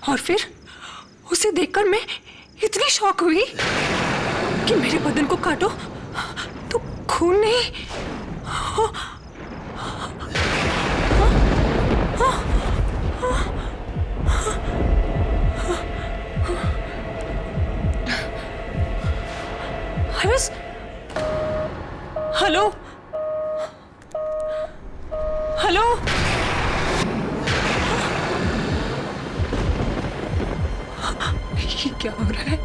और फिर उसे देखकर मैं इतनी शॉक हुई कि मेरे बदन को काटो तो खून नहीं। हेलो हेलो, ये क्या हो रहा है?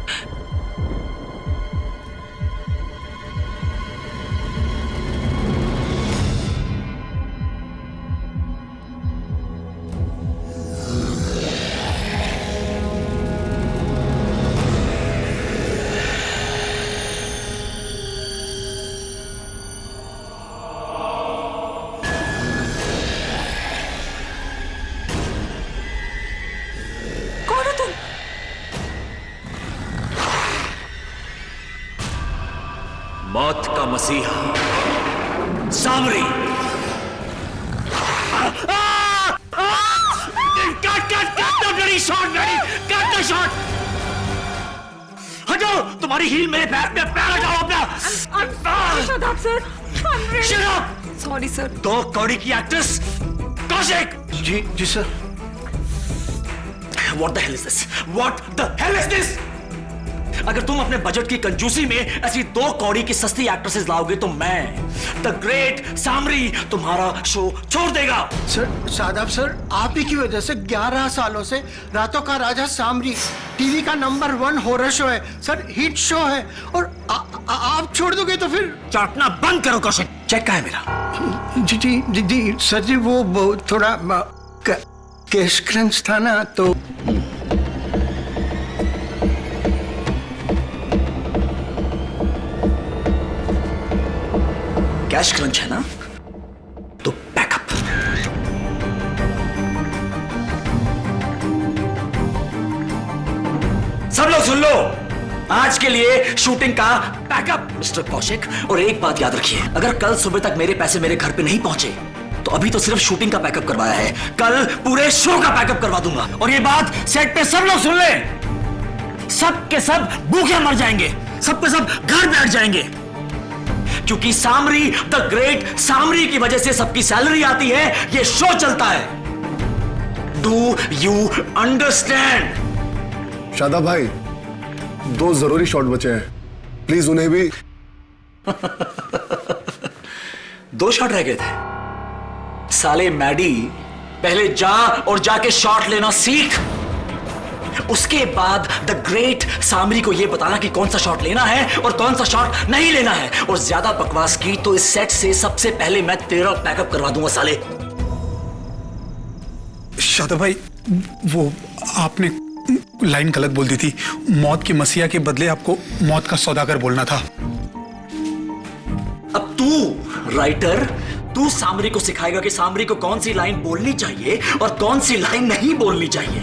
मौत का मसीहा सामरी। शॉट हटो, तुम्हारी हील मेरे पैर में, पैर हटाओ अपना। Sorry sir. दो कौड़ी की एक्ट्रेस कौशिक। जी sir. What the hell is this? What the hell is this? अगर तुम अपने बजट की कंजूसी में ऐसी दो कौड़ी की सस्ती एक्ट्रेसेस लाओगे तो मैं द ग्रेट सामरी तुम्हारा शो छोड़ देगा। सर शादाब सर, आप ही की वजह से 11 सालों से रातों का राजा सामरी टीवी का नंबर 1 हॉरर शो है सर, हिट शो है, और आप छोड़ दोगे तो फिर। चाटना बंद करो कौशिक। चेक का है मेरा? जी सर जी, वो थोड़ा कैश क्रंच था ना तो। कैश क्रंच है ना, तो बैकअप। सब लोग सुन लो, आज के लिए शूटिंग का बैकअप मिस्टर कौशिक। और एक बात याद रखिए, अगर कल सुबह तक मेरे पैसे मेरे घर पे नहीं पहुंचे तो अभी तो सिर्फ शूटिंग का बैकअप करवाया है, कल पूरे शो का बैकअप करवा दूंगा। और ये बात सेट पे सब लोग सुन लें, सब के सब भूखे मर जाएंगे, सब के सब घर बैठ जाएंगे, क्योंकि सामरी द ग्रेट सामरी की वजह से सबकी सैलरी आती है, ये शो चलता है। Do you understand? शादाब भाई, 2 जरूरी शॉट बचे हैं, प्लीज उन्हें भी। 2 शॉट रह गए थे। साले मैडी, पहले जा और जाके शॉट लेना सीख, उसके बाद द ग्रेट सामरी को यह बताना कि कौन सा शॉट लेना है और कौन सा शॉट नहीं लेना है। और ज्यादा बकवास की तो इस सेट से सबसे पहले मैं तेरा बैकअप करवा दूंगा साले। शादाब भाई, वो आपने लाइन गलत बोल दी थी। मौत के मसीहा के बदले आपको मौत का सौदागर बोलना था। अब तू राइटर, तू सामरी को सिखाएगा कि सामरी को कौन सी लाइन बोलनी चाहिए और कौन सी लाइन नहीं बोलनी चाहिए।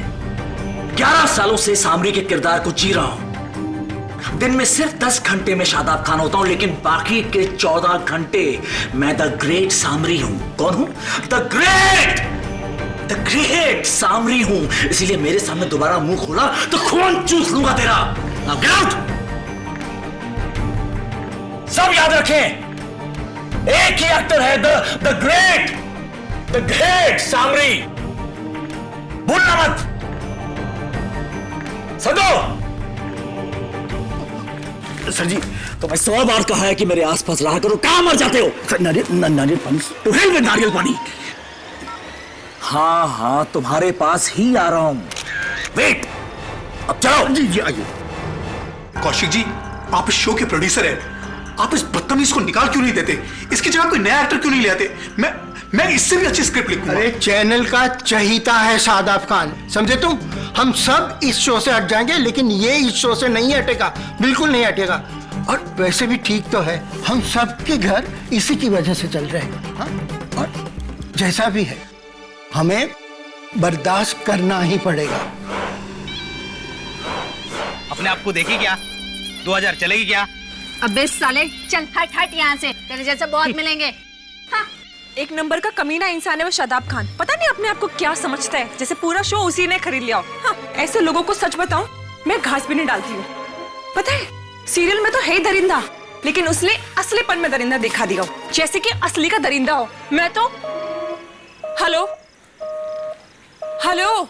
11 सालों से सामरी के किरदार को जी रहा हूं। दिन में सिर्फ 10 घंटे में शादाब खान होता हूं, लेकिन बाकी के 14 घंटे मैं द ग्रेट सामरी हूं। कौन हूं? द ग्रेट सामरी हूं। इसीलिए मेरे सामने दोबारा मुंह खोला तो खून चूस लूंगा तेरा। Now get out! सब याद रखें, एक ही एक्टर है द ग्रेट सामरी। भूलना मत। समझो? सर जी, तो मैं 100 बार कहा है कि मेरे आसपास रहा करो, कहां मर जाते हो? नारियल पानी तो हिल में नारियल पानी। हाँ, तुम्हारे पास ही आ रहा हूं। वेट, अब चलो। जी आइए। कौशिक जी, आप इस शो के प्रोड्यूसर हैं, आप इस बदतमीज को निकाल क्यों नहीं देते? इसकी जगह कोई नया एक्टर क्यों नहीं ले आते? मैं इससे भी अच्छी स्क्रिप्ट लिखूंगा। अरे चैनल का चहीता है शादाब खान, समझे तुम? हम सब इस शो से हट जाएंगे, लेकिन ये इस शो से नहीं हटेगा, बिल्कुल नहीं हटेगा। और वैसे भी ठीक तो है, हम सबके घर इसी की वजह से चल रहे हैं। हाँ? और जैसा भी है, हमें बर्दाश्त करना ही पड़ेगा। अपने आप को देखी क्या? 2000 चलेगी क्या? अबे साले, चल हट यहाँ से, तेरे जैसे बहुत मिलेंगे। हाँ, एक नंबर का कमीना इंसान है वो शादाब खान। पता नहीं अपने आप को क्या समझता है, जैसे पूरा शो उसी ने खरीद लिया हो। हाँ, ऐसे लोगों को सच बताऊं, मैं घास भी नहीं डालती हूँ। पता है, सीरियल में तो है दरिंदा, लेकिन उसने असलीपन में दरिंदा दिखा दिया हो, जैसे कि असली का दरिंदा हो। मैं तो हेलो हेलो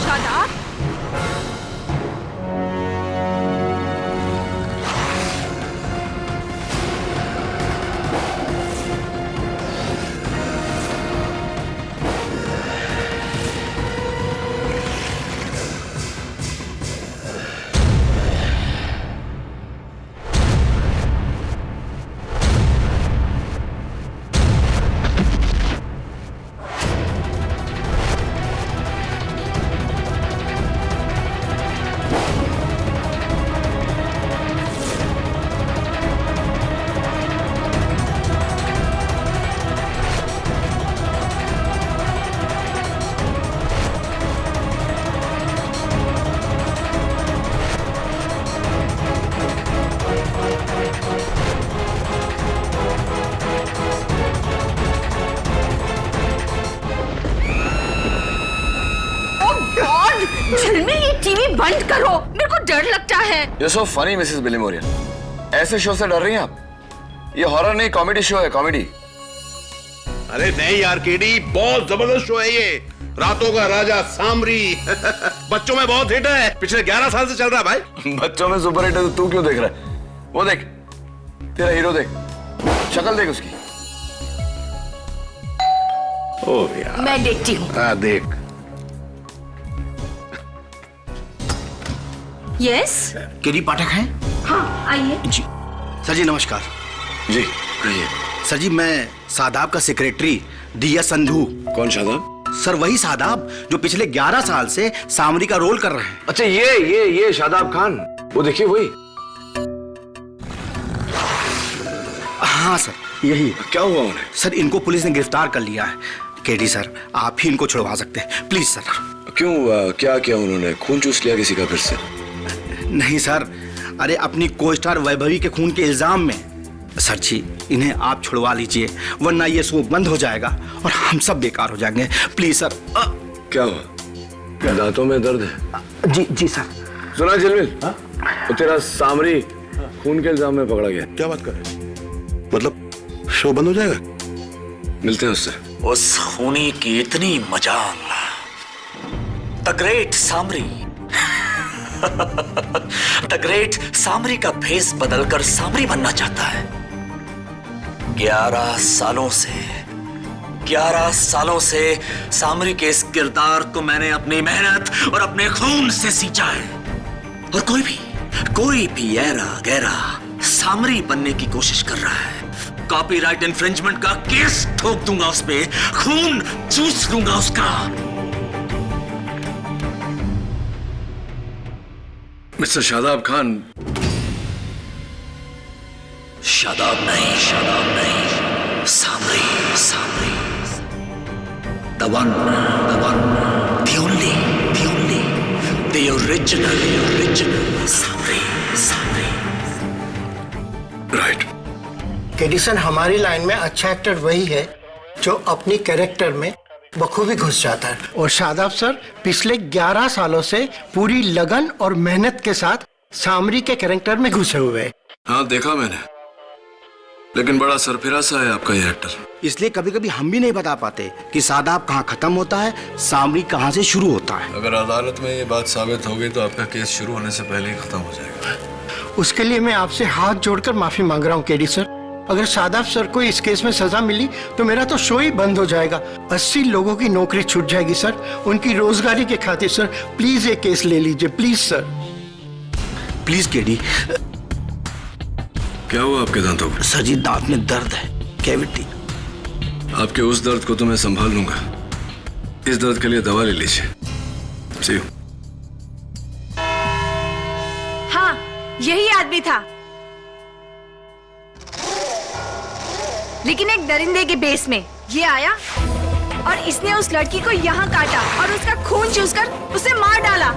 शादाब, झिलमिल ये टीवी बंद करो, मेरे को डर लगता है। You're so funny, Mrs बिलीमोरियन। ऐसे शो से डर रही हैं आप? ये हॉरर नहीं, कॉमेडी शो है, कॉमेडी। अरे नहीं यार केडी, बहुत जबरदस्त शो है ये। रातों का राजा सामरी बच्चों में बहुत हिट है, पिछले 11 साल से चल रहा है भाई। बच्चों में सुपर हिट है तो तू क्यों देख रहा है? वो देख, तेरा हीरो देख, शक्ल देख उसकी। ओ यार, मैं देखती हूँ। देख। यस, केडी पाठक हैं? हाँ आइए। जी सर जी, नमस्कार। जी, कहिए। सर जी, मैं शादाब का सेक्रेटरी दिया संधू। कौन शादाब? सर वही शादाब जो पिछले 11 साल से सामरी का रोल कर रहे हैं। अच्छा ये शादाब खान, वो देखिए वही। हाँ सर, यही। क्या हुआ उन्हें? सर इनको पुलिस ने गिरफ्तार कर लिया है। केडी सर, आप ही इनको छुड़वा सकते हैं, प्लीज सर। क्यों, क्या किया उन्होंने? खून चूस लिया किसी का फिर से? नहीं सर, अरे अपनी को स्टार वैभवी के खून के इल्जाम में। सर जी, इन्हें आप छुड़वा लीजिए, वरना ये शो बंद हो जाएगा और हम सब बेकार हो जाएंगे। Please sir. क्या हुआ? क्या दांतों में दर्द है? जी सर। सुना झिलमिल, तो तेरा सामरी खून के इल्जाम में पकड़ा गया। क्या बात कर रहे हैं? मतलब शो बंद हो जाएगा? मिलते हैं उससे। उस खूनी की इतनी मजाल, the great Samri. The great Samri का फेस बदलकर सामरी बनना चाहता है। 11 सालों से सामरी के इस किरदार को मैंने अपनी मेहनत और अपने खून से सींचा है। और कोई भी ऐरा गैरा सामरी बनने की कोशिश कर रहा है, कॉपीराइट इन्फ्रिंजमेंट का केस ठोक दूंगा उस पे, खून चूस लूंगा उसका। मिस्टर शादाब खान। शादाब नहीं, सामरी। The one, the only, the original Samri. Right. KD sir, हमारी लाइन में अच्छा एक्टर वही है जो अपनी कैरेक्टर में बखूबी घुस जाता है। और शादाब सर पिछले 11 सालों से पूरी लगन और मेहनत के साथ सामरी के कैरेक्टर में घुसे हुए हैं। हाँ देखा मैंने, लेकिन बड़ा सरफिरा सा है आपका ये एक्टर। इसलिए कभी कभी हम भी नहीं बता पाते कि शादाब कहाँ खत्म होता है, सामरी कहाँ से शुरू होता है। अगर अदालत में ये बात साबित हो गई तो आपका केस शुरू होने से पहले ही खत्म हो जाएगा। उसके लिए मैं आपसे हाथ जोड़कर माफी मांग रहा हूँ केडी सर। अगर शादाब सर को इस केस में सजा मिली तो मेरा तो शो ही बंद हो जाएगा। 80 लोगों की नौकरी छूट जाएगी सर, उनकी रोजगारी के खातिर। सर प्लीज ये केस ले लीजिए, प्लीज सर। Please KD. क्या हुआ आपके दांतों को? सर जी दांत में दर्द है, कैविटी। आपके उस दर्द को तो मैं संभाल लूंगा, इस दर्द के लिए दवा ले लीजिए। See you. हाँ, यही आदमी था, लेकिन एक दरिंदे के बेस में ये आया और इसने उस लड़की को यहाँ काटा और उसका खून चूसकर उसे मार डाला।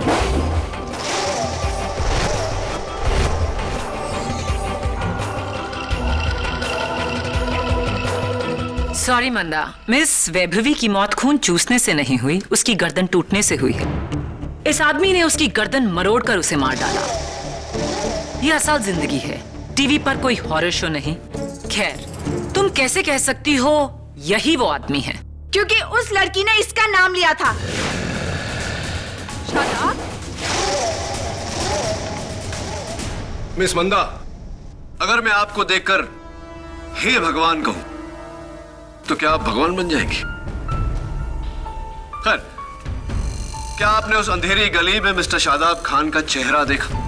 सॉरी मंदा, मिस वैभवी की मौत खून चूसने से नहीं हुई, उसकी गर्दन टूटने से हुई है। इस आदमी ने उसकी गर्दन मरोड़कर उसे मार डाला। ये असल जिंदगी है, टीवी पर कोई हॉरर शो नहीं। खैर, तुम कैसे कह सकती हो यही वो आदमी है? क्योंकि उस लड़की ने इसका नाम लिया था। शादाब? मिस मंदा, अगर मैं आपको देखकर हे भगवान कहूं तो क्या आप भगवान बन जाएंगी? खैर, क्या आपने उस अंधेरी गली में मिस्टर शादाब खान का चेहरा देखा?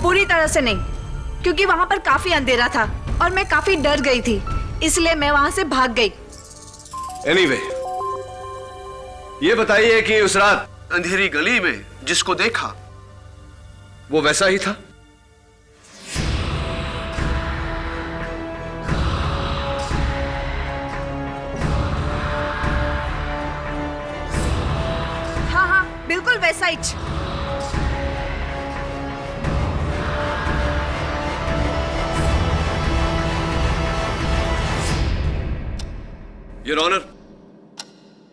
पूरी तरह से नहीं, क्योंकि वहां पर काफी अंधेरा था और मैं काफी डर गई थी, इसलिए मैं वहां से भाग गई। एनीवे, ये बताइए कि उस रात अंधेरी गली में जिसको देखा वो वैसा ही था? हाँ हाँ, बिल्कुल वैसा ही। योर ऑनर,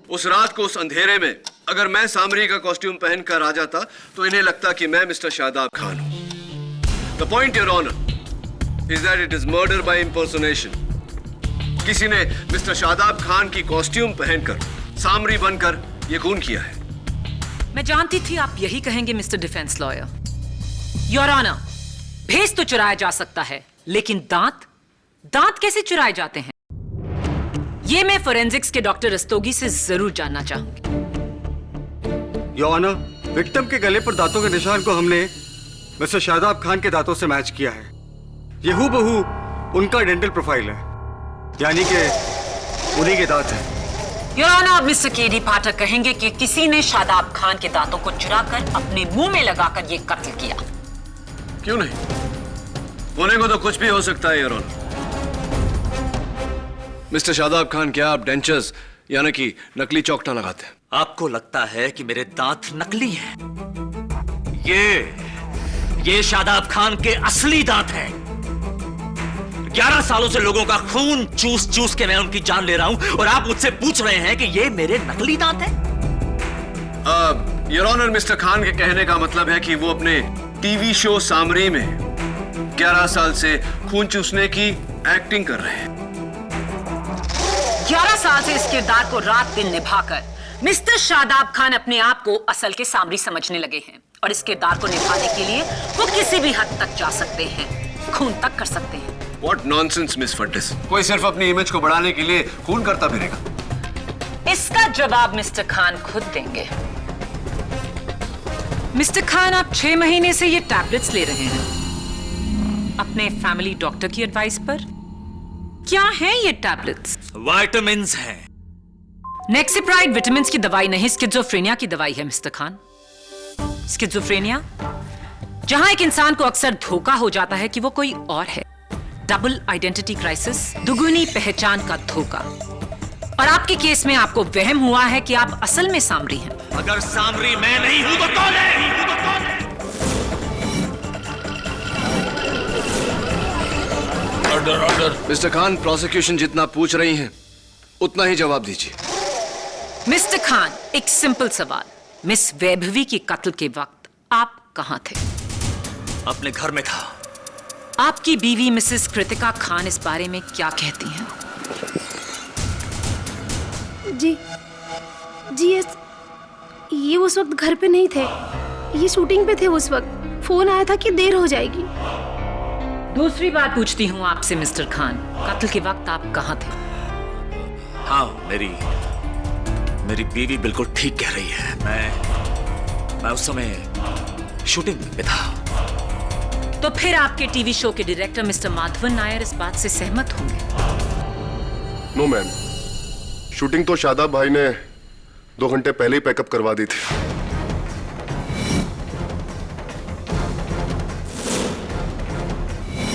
उस रात को उस अंधेरे में अगर मैं सामरी का कॉस्ट्यूम पहनकर आ जाता तो इन्हें लगता कि मैं मिस्टर शादाब खान हूं। The point your honour is that it is murder by impersonation. किसी ने मिस्टर शादाब खान की कॉस्ट्यूम पहनकर सामरी बनकर यह खून किया है। मैं जानती थी आप यही कहेंगे mister defence lawyer. Your honour, भेस तो चुराया जा सकता है, लेकिन दांत कैसे चुराए जाते हैं? ये मैं फोरेंसिक्स के डॉक्टर रस्तोगी से जरूर जानना चाहूंगी। योर ऑनर, विक्टिम के गले पर दांतों के निशान को हमने मिस्टर शादाब खान के दांतों से मैच किया है। ये हूबहू उनका डेंटल प्रोफाइल है, यानी कि उन्हीं के दांत हैं। योर ऑनर, अब मिस्टर केडी पाठक कहेंगे कि किसी ने शादाब खान के दांतों को चुराकर अपने मुंह में लगाकर ये कत्ल किया। क्यों नहीं? होने को तो कुछ भी हो सकता है your honour. Mister Shadab Khan, क्या आप डेंचर्स यानी कि नकली चौकटा लगाते हैं? आपको लगता है कि मेरे दांत नकली हैं? ये शादाब खान के असली दांत हैं। 11 सालों से लोगों का खून चूस चूस के मैं उनकी जान ले रहा हूं और आप मुझसे पूछ रहे हैं कि ये मेरे नकली दांत हैं? योर ऑनर, मिस्टर खान के कहने का मतलब है कि वो अपने टीवी शो सामरी में 11 साल से खून चूसने की एक्टिंग कर रहे हैं। 11 साल से इस किरदार को रात दिन निभाकर मिस्टर शादाब खान अपने आप को असल के सामरी समझने लगे हैं और इस किरदार को निभाने के लिए वो किसी भी हद तक जा सकते हैं, खून तक कर सकते हैं। What nonsense, मिस फड्डिस। कोई सिर्फ अपनी इमेज को बढ़ाने के लिए खून करता फिरेगा। इसका जवाब मिस्टर खान खुद देंगे। मिस्टर खान, आप 6 महीने से ये टैबलेट्स ले रहे हैं अपने फैमिली डॉक्टर की एडवाइस पर। क्या हैं ये टैबलेट्स? विटामिन्स हैं। नेक्सिप्राइड विटामिन की दवाई नहीं, स्किज़ोफ्रेनिया की दवाई है मिस्टर खान। स्किज़ोफ्रेनिया, जहां एक इंसान को अक्सर धोखा हो जाता है कि वो कोई और है। डबल आइडेंटिटी क्राइसिस, दुगुनी पहचान का धोखा। और आपके केस में आपको वहम हुआ है कि आप असल में सामरी हैं। अगर सामरी मैं नहीं हूं तो कौन है? Order, order. Mister Khan, prosecution जितना पूछ रही हैं उतना ही जवाब दीजिए। मिस्टर खान, एक सिंपल सवाल। मिस वैभवी की कत्ल के वक्त आप कहां थे? अपने घर में था। आपकी बीवी मिसेस कृतिका खान इस बारे में क्या कहती हैं? जी ये उस वक्त घर पे नहीं थे, ये शूटिंग पे थे उस वक्त। फोन आया था कि देर हो जाएगी। दूसरी बात पूछती हूँ आपसे मिस्टर खान, कत्ल के वक्त आप कहाँ थे? हाँ, मेरी बीवी बिल्कुल ठीक कह रही है। मैं उस समय शूटिंग में था। तो फिर आपके टीवी शो के डायरेक्टर मिस्टर माधवन नायर इस बात से सहमत होंगे? नो मैम, शूटिंग तो शादाब भाई ने 2 घंटे पहले ही पैकअप करवा दी थी।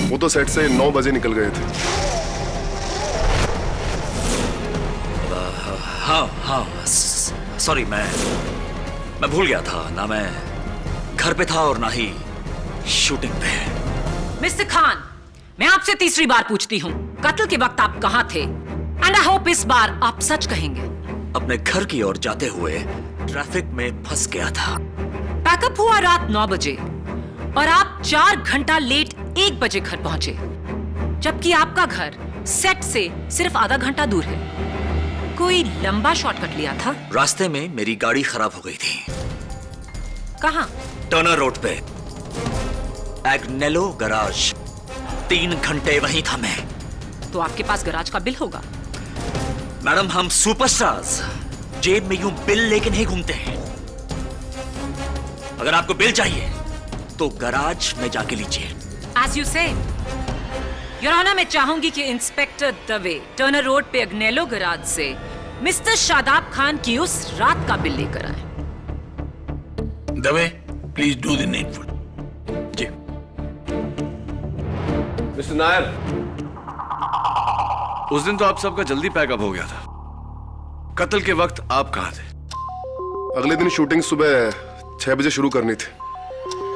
वो तो सेट से 9 बजे निकल गए थे। हाँ, सॉरी, मैं भूल गया था ना। मैं घर पे था और ना ही शूटिंग पे। मिस्टर खान, मैं आपसे तीसरी बार पूछती हूँ, कत्ल के वक्त आप कहाँ थे? एंड आई होप इस बार आप सच कहेंगे। अपने घर की ओर जाते हुए ट्रैफिक में फंस गया था। पैकअप हुआ रात 9 बजे और आप 4 घंटा लेट 1 बजे घर पहुंचे, जबकि आपका घर सेट से सिर्फ आधा घंटा दूर है। कोई लंबा शॉर्टकट लिया था? रास्ते में मेरी गाड़ी खराब हो गई थी। कहाँ? टर्नर रोड पे, एग्नेलो गराज। 3 घंटे वहीं था मैं। तो आपके पास गराज का बिल होगा। मैडम, हम सुपरस्टार्स जेब में यूं बिल लेके नहीं घूमते हैं। अगर आपको बिल चाहिए तो गराज में जाके लीजिए। As you say, your honour, मैं चाहूंगी कि इंस्पेक्टर दवे टर्नर रोड पे अग्नेलो गराज से मिस्टर शादाब खान की उस रात का बिल लेकर आए। Dave, please do the needful. जी। मिस्टर नायर, उस दिन तो आप सबका जल्दी पैकअप हो गया था। कत्ल के वक्त आप कहाँ थे? अगले दिन शूटिंग सुबह 6 बजे शुरू करनी थी,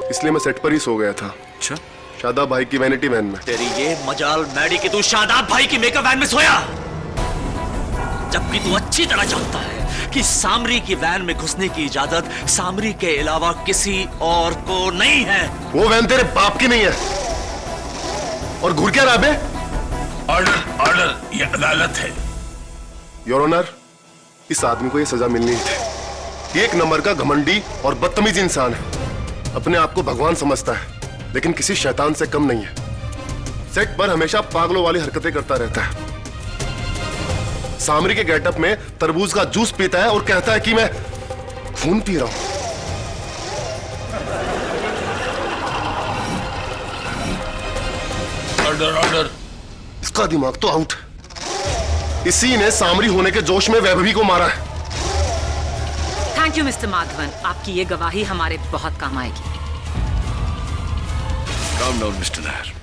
इसलिए मैं सेट पर ही सो गया था। अच्छा। शादाब भाई की वैनिटी वैन में। तेरी ये मजाल मैडी कि तू शादाब भाई की मेकअप वैन में सोया, जबकि तू अच्छी तरह जानता है कि सामरी की वैन में घुसने की इजाजत सामरी के अलावा किसी और को नहीं है। वो वैन तेरे बाप की नहीं है। और घूर क्या रहा बे? ऑर्डर, ये अदालत है। योर ऑनर, इस आदमी को ये सजा मिलनी थी। एक नंबर का घमंडी और बदतमीज इंसान है। अपने आप को भगवान समझता है, लेकिन किसी शैतान से कम नहीं है। सेट पर हमेशा पागलों वाली हरकतें करता रहता है। सामरी के गेटअप में तरबूज का जूस पीता है और कहता है कि मैं खून पी रहा हूं। ऑर्डर। इसका दिमाग तो आउट है। इसी ने सामरी होने के जोश में वैभवी को मारा है। थैंक यू मिस्टर माधवन, आपकी ये गवाही हमारे बहुत काम आएगी। काम डाउन मिस्टर नायर,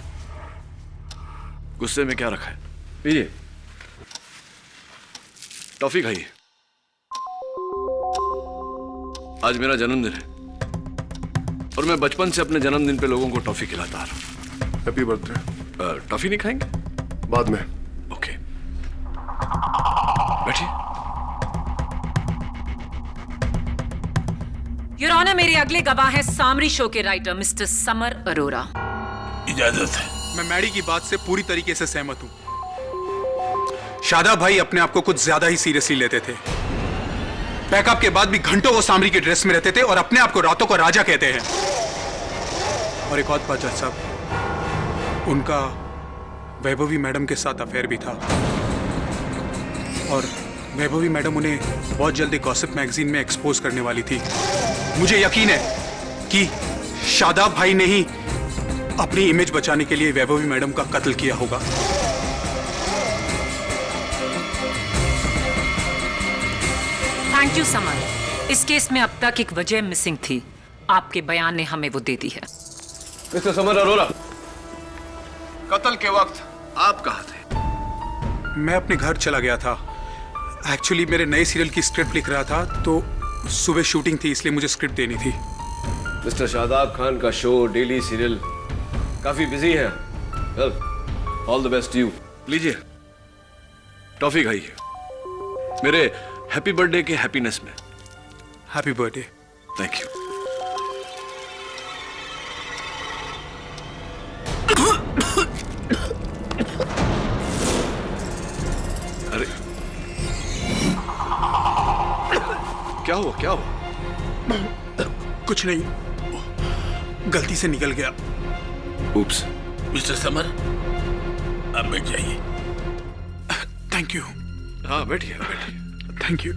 गुस्से में क्या रखा है? पीजिए, टॉफी खाइए। आज मेरा जन्मदिन है और मैं बचपन से अपने जन्मदिन पे लोगों को टॉफी खिलाता आ रहा हूं। Happy birthday. टॉफी नहीं खाएंगे? बाद में। ओके, बैठिए। योर ऑनर, मेरे अगले गवाह है सामरी शो के राइटर मिस्टर समर अरोरा। इजाजत है। मैं मैडी की बात से पूरी तरीके से सहमत हूं। शादाब भाई अपने आप को कुछ ज्यादा ही सीरियसली लेते थे। पैकअप के बाद भी घंटों वो सामरी की ड्रेस में रहते थे और अपने आप को रातों को राजा कहते हैं। और एक और बात जज साहब, उनका वैभवी मैडम के साथ अफेयर भी था और वैभवी मैडम उन्हें बहुत जल्दी गॉसिप मैगजीन में एक्सपोज करने वाली थी। मुझे यकीन है कि शादाब भाई ने ही अपनी इमेज बचाने के लिए वैभवी मैडम का कत्ल किया होगा। Thank you summer. इस केस में अब तक एक वजह मिसिंग थी, आपके बयान ने हमें वो दे दी है। मिस्टर समर अरोरा, कत्ल के वक्त आप कहाँ थे? मैं अपने घर चला गया था। एक्चुअली मेरे नए सीरियल की स्क्रिप्ट लिख रहा था, तो सुबह शूटिंग थी, इसलिए मुझे स्क्रिप्ट देनी थी। मिस्टर शादाब खान का शो, डेली सीरियल काफी बिजी है। Well, all the best you. लीजिए, टॉफी खाइए मेरे हैप्पी बर्थडे के हैप्पीनेस में। Happy birthday. Thank you. अरे क्या हुआ? क्या हुआ? कुछ नहीं, गलती से निकल गया। Oops. मिस्टर समर, आप बैठ जाइए। Thank you. हाँ बैठिए बैठिए। Thank you.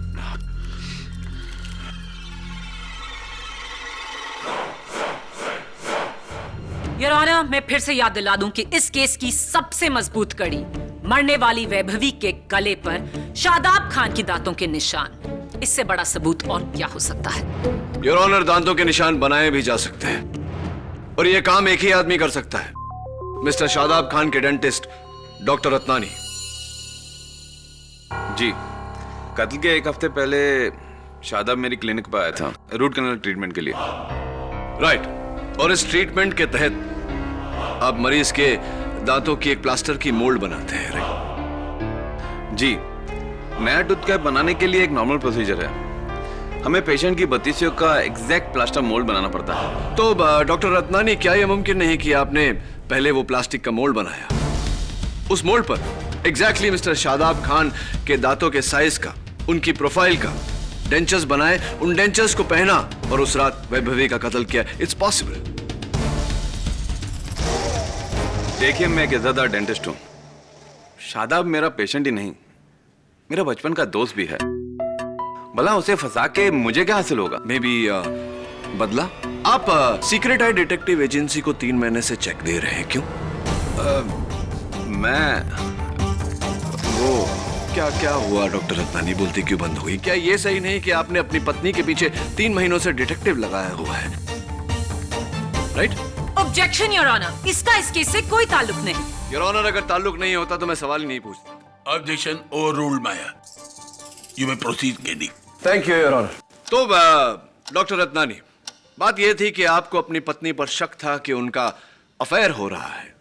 योर ऑनर, मैं फिर से याद दिला दूं कि इस केस की सबसे मजबूत कड़ी मरने वाली वैभवी के गले पर शादाब खान की दांतों के निशान। इससे बड़ा सबूत और क्या हो सकता है? योर ऑनर, दांतों के निशान बनाए भी जा सकते हैं और यह काम एक ही आदमी कर सकता है, मिस्टर शादाब खान के डेंटिस्ट डॉक्टर रत्नानी। जी, कत्ल के एक हफ्ते पहले शादाब मेरी क्लिनिक पर आया था रूट कैनाल ट्रीटमेंट के लिए। राइट। और इस ट्रीटमेंट के तहत आप मरीज के दांतों की एक प्लास्टर की मोल्ड बनाते हैं, राइट? जी, नया टूथ कैप बनाने के लिए एक नॉर्मल प्रोसीजर है। हमें पेशेंट की बत्तीसियों का एग्जैक्ट प्लास्टर मोल्ड बनाना पड़ता है। तो डॉक्टर रत्नानी, क्या यह मुमकिन नहीं कि आपने पहले वो प्लास्टिक का मोल्ड बनाया, उस मोल्ड पर एग्जैक्टली मिस्टर शादाब खान के दांतों के साइज का, उनकी प्रोफाइल का डेंचर्स बनाए, उन डेंचर्स को पहना और उस रात वैभवी का कत्ल किया? It's possible. देखिए, मैं एक इज्जतदार डेंटिस्ट हूं। शादाब मेरा पेशेंट ही नहीं, मेरा बचपन का दोस्त भी है। भला उसे फंसा के मुझे क्या हासिल होगा? मे बी बदला? आप सीक्रेट आई डिटेक्टिव एजेंसी को 3 महीने से चेक दे रहे हैं, क्यों? मैं वो क्या हुआ डॉक्टर रत्नानी? बोलती क्यों बंद हुई? क्या ये सही नहीं कि आपने अपनी पत्नी के पीछे 3 महीनों से डिटेक्टिव लगाया हुआ है, राइट? ऑब्जेक्शन योर ऑनर, इसका इस केस से कोई ताल्लुक नहीं। योर ऑनर, अगर ताल्लुक नहीं होता तो मैं सवाल ही नहीं पूछता। Objection overruled Maya. You may proceed KD. Thank you your honour. तो डॉक्टर रत्नानी, बात यह थी कि आपको अपनी पत्नी पर शक था कि उनका अफेयर हो रहा है,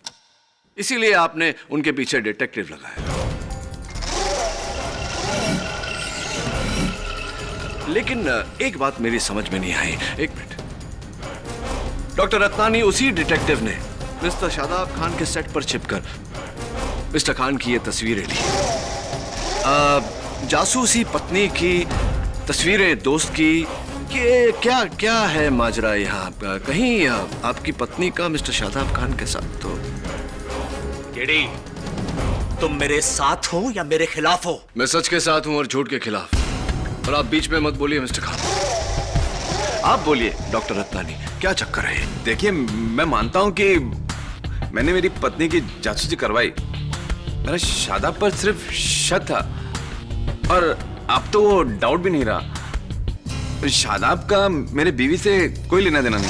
इसीलिए आपने उनके पीछे डिटेक्टिव लगाया। लेकिन एक बात मेरी समझ में नहीं आई। एक मिनट, डॉक्टर रत्नानी, उसी डिटेक्टिव ने मिस्टर शादाब खान के सेट पर छिपकर मिस्टर खान की ये तस्वीरें ली। जासूसी पत्नी की तस्वीरें दोस्त की, कि क्या क्या है माजरा यहाँ? कहीं आपकी पत्नी का मिस्टर शादाब खान के साथ तो? केडी, तुम मेरे साथ हो या मेरे खिलाफ हो? मैं सच के साथ हूं और झूठ के खिलाफ, और आप बीच में मत बोलिए मिस्टर खान। आप बोलिए डॉक्टर रत्नानी, क्या चक्कर है? देखिए, मैं मानता हूं कि मैंने मेरी पत्नी की जासूसी करवाई। मेरा शादाब पर सिर्फ शक था और अब तो वो डाउट भी नहीं रहा। शादाब का मेरे बीवी से कोई लेना देना नहीं।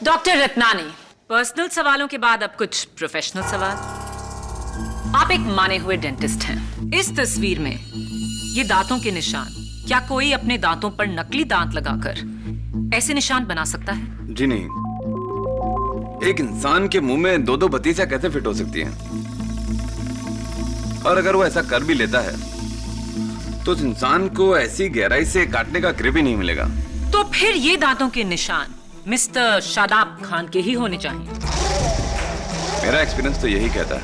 डॉक्टर रत्नानी, पर्सनल सवालों के बाद अब कुछ प्रोफेशनल सवाल। आप एक माने हुए डेंटिस्ट हैं। इस तस्वीर में ये दांतों के निशान, क्या कोई अपने दांतों पर नकली दांत लगाकर ऐसे निशान बना सकता है? जी नहीं। एक इंसान के मुंह में 2-2 बत्तीसियां कैसे फिट हो सकती हैं? और अगर वो ऐसा कर भी लेता है तो उस इंसान को ऐसी गहराई से काटने का ग्रिप ही नहीं मिलेगा। तो फिर ये दांतों के निशान मिस्टर शादाब खान के ही होने चाहिए। मेरा एक्सपीरियंस तो यही कहता है।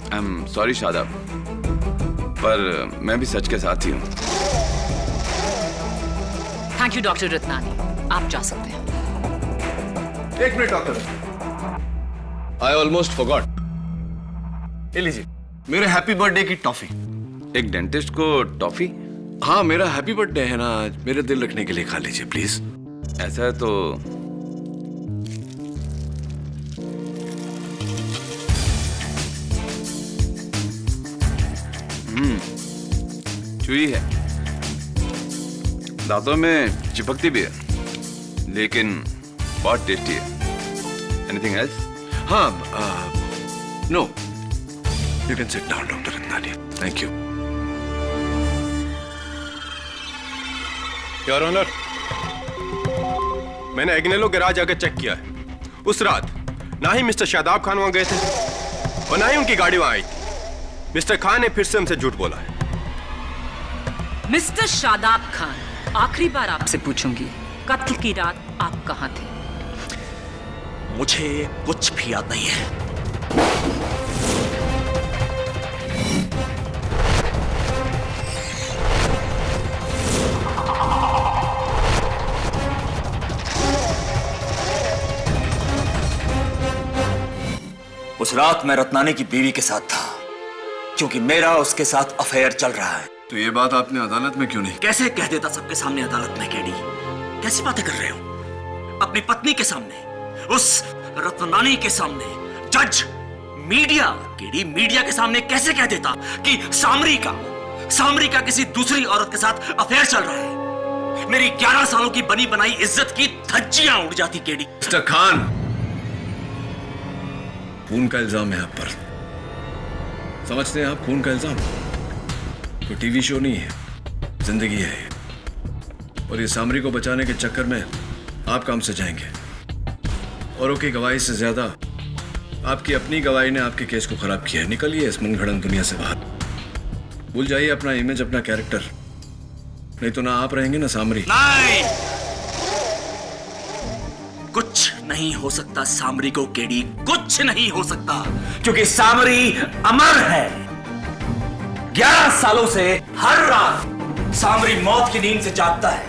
आई एम सॉरी शादाब, पर मैं भी सच के साथ ही हूँ। थैंक यू डॉक्टर रत्नानी, आप जा सकते हैं। एक minute doctor, I almost forgot. ये लीजिए मेरे हैप्पी बर्थडे की टॉफी। एक डेंटिस्ट को टॉफी? हाँ, मेरा हैप्पी बर्थडे है ना, मेरे दिल रखने के लिए खा लीजिए प्लीज। ऐसा है तो चुई है, दांतों में चिपकती भी है, लेकिन बहुत टेस्टी है। Anything else? हाँ, no, you can sit down doctor Ratnani. Thank you. Your honour, मैंने एग्नेलो गैराज आकर चेक किया है। उस रात ना ही मिस्टर शादाब खान वहां गए थे और ना ही उनकी गाड़ी वहां आई थी। मिस्टर खान ने फिर से हमसे झूठ बोला है। मिस्टर शादाब खान, आखिरी बार आपसे पूछूंगी, कत्ल की रात आप कहां थे? मुझे कुछ भी याद नहीं है। उस रात मैं रत्नानी की बीवी के साथ था, क्योंकि मेरा उसके साथ अफेयर चल रहा है। तो ये बात आपने अदालत में क्यों नहीं? कैसे कह देता सबके सामने अदालत में, केडी? कैसी बातें कर रहे हो? अपनी पत्नी के सामने, उस रत्नानी के सामने, जज, मीडिया, केडी, मीडिया के सामने कैसे कह देता कि सामरी का किसी दूसरी औरत के साथ अफेयर चल रहा है? मेरी 11 सालों की बनी बनाई इज्जत की धज्जियां उड़ जाती, केडी। मिस्टर खान, खून का इल्जाम है आप पर। समझते हैं आप? खून का इल्जाम कोई टीवी शो नहीं है, जिंदगी है। और ये सामरी को बचाने के चक्कर में आप काम से जाएंगे। औरों की गवाही से ज्यादा आपकी अपनी गवाही ने आपके केस को खराब किया है। निकलिए इस मनगढ़ंत दुनिया से बाहर। भूल जाइए अपना इमेज, अपना कैरेक्टर, नहीं तो ना आप रहेंगे ना सामरी। नहीं, कुछ नहीं हो सकता सामरी को, केडी, कुछ नहीं हो सकता, क्योंकि सामरी अमर है। 11 सालों से हर रात सामरी मौत की नींद से जागता है,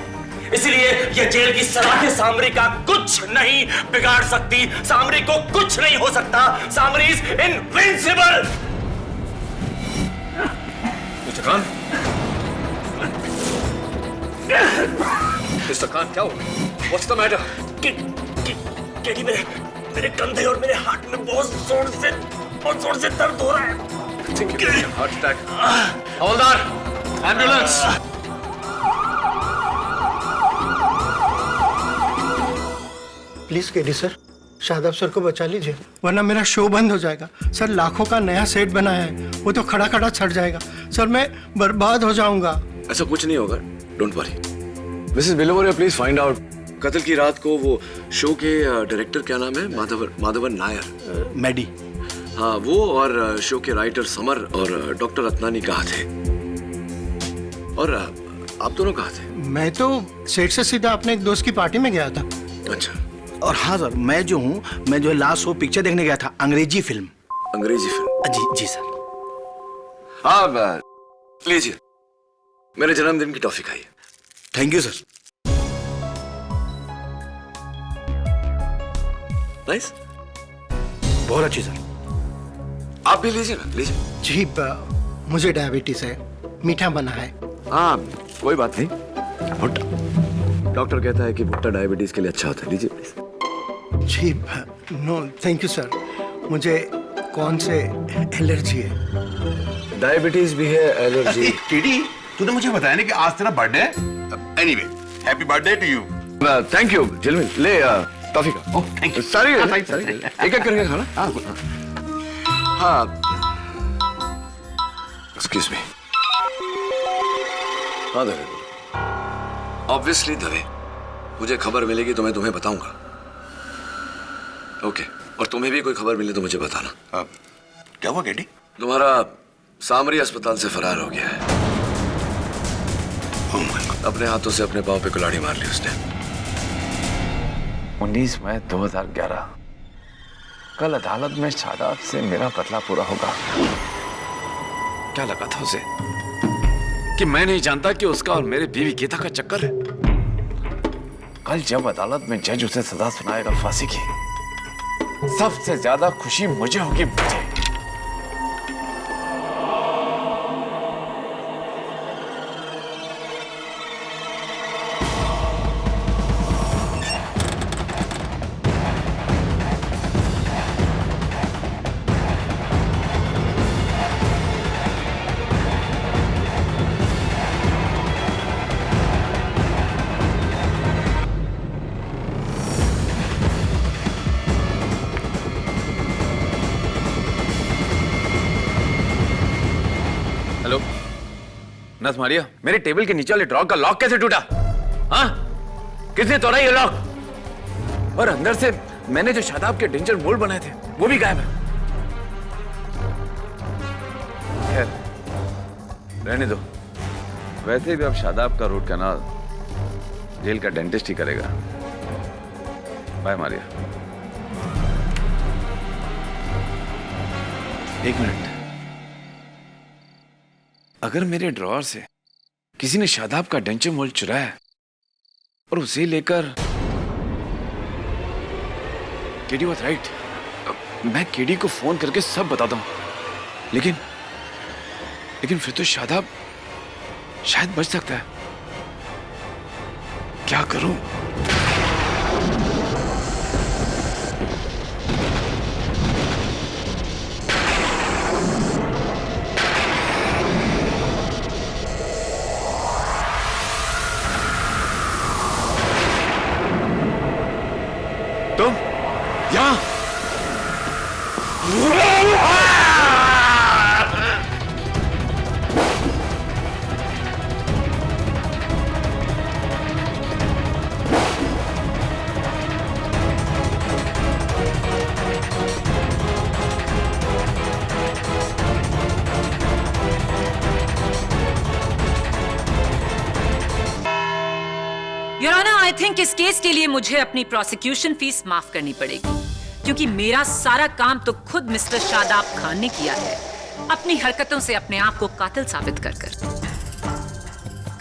इसलिए यह जेल की सलाखें सामरी का कुछ नहीं बिगाड़ सकती। सामरी को कुछ नहीं हो सकता। Samri is invincible. Mister Khan, mister Khan, क्या हुआ? What's the matter? केडी, मेरे कंधे और मेरे हाथ में बहुत जोर से दर्द हो रहा है। think you had a heart attack. Havildar, ambulance. Please KD sir, Shadab sir को बचा लीजिए, वरना मेरा शो बंद हो जाएगा। सर, लाखों का नया सेट बना है, वो तो खड़ा खड़ा छट जाएगा। सर, मैं बर्बाद हो जाऊंगा। ऐसा कुछ नहीं होगा, don't worry. Mrs Billimoria, please find out कत्ल की रात को वो शो के डायरेक्टर, क्या नाम है? माधवन नायर, मैडी। हाँ, वो और शो के राइटर समर और डॉक्टर रत्नानी कहाँ थे? और आप दोनों कहाँ थे? मैं तो सेट से सीधा अपने एक दोस्त की पार्टी में गया था। अच्छा। और हाँ सर, मैं जो है लास्ट शो पिक्चर देखने गया था, अंग्रेजी फिल्म। अंग्रेजी फिल्म? जी जी सर। हाँ, लीजिए, मेरे जन्मदिन की टॉफी खाइए। Thank you sir. नाइस, बहुत अच्छी सर। आप भी लीजिए ना, लीजिए। जी, मुझे डायबिटीज है, मीठा बना है। हाँ, कोई बात नहीं। भुट्टा, डॉक्टर कहता है कि भुट्टा डायबिटीज के लिए अच्छा होता है। लीजिए प्लीज। जी, नो थैंक यू सर, मुझे कौन से एलर्जी है? डायबिटीज भी है, एलर्जी। केडी, तूने मुझे बताया नहीं कि आज तेरा बर्थडे है? Anyway, happy birthday to you. Thank you जिलमिन, ले टॉफी का। Oh, thank you. सारी एक एक करके खाना। हाँ, एक्सक्यूज मी। हाँ दवे, ऑब्वियसली दवे, मुझे खबर मिलेगी तो मैं तुम्हें बताऊंगा। ओके, और तुम्हें भी कोई खबर मिले तो मुझे बताना। क्या हुआ केडी? तुम्हारा सामरी अस्पताल से फरार हो गया है। अपने हाथों से अपने पांव पे कुल्हाड़ी मार ली उसने। 19 मई 2011, कल अदालत में शादाब से मेरा बदला पूरा होगा। क्या लगा था उसे कि मैं नहीं जानता कि उसका और मेरे बीवी गीता का चक्कर है? कल जब अदालत में जज उसे सजा सुनाएगा फांसी की, सबसे ज्यादा खुशी मुझे होगी। मुझे नस मारिया, मेरे टेबल के नीचे वाले ड्रॉर का लॉक कैसे टूटा? हाँ, किसने तोड़ा ये लॉक? और अंदर से मैंने जो शादाब के डेंजर मोल्ड बनाए थे वो भी गायब है। खैर, रहने दो। वैसे भी अब शादाब का रूट कैनाल जेल का डेंटिस्ट ही करेगा। बाय मारिया। एक मिनट, अगर मेरे ड्रॉअर से किसी ने शादाब का डेंचर मोल्ड चुराया और उसे लेकर केडी वाज राइट, मैं केडी को फोन करके सब बताता हूँ, लेकिन फिर तो शादाब शायद बच सकता है। क्या करूं? तुम यहाँ योर ऑनर, आई थिंक इस केस के लिए मुझे अपनी प्रोसिक्यूशन फीस माफ करनी पड़ेगी, क्योंकि मेरा सारा काम तो खुद मिस्टर शादाब खान ने किया है, अपनी हरकतों से अपने आप को कातिल साबित कर कर।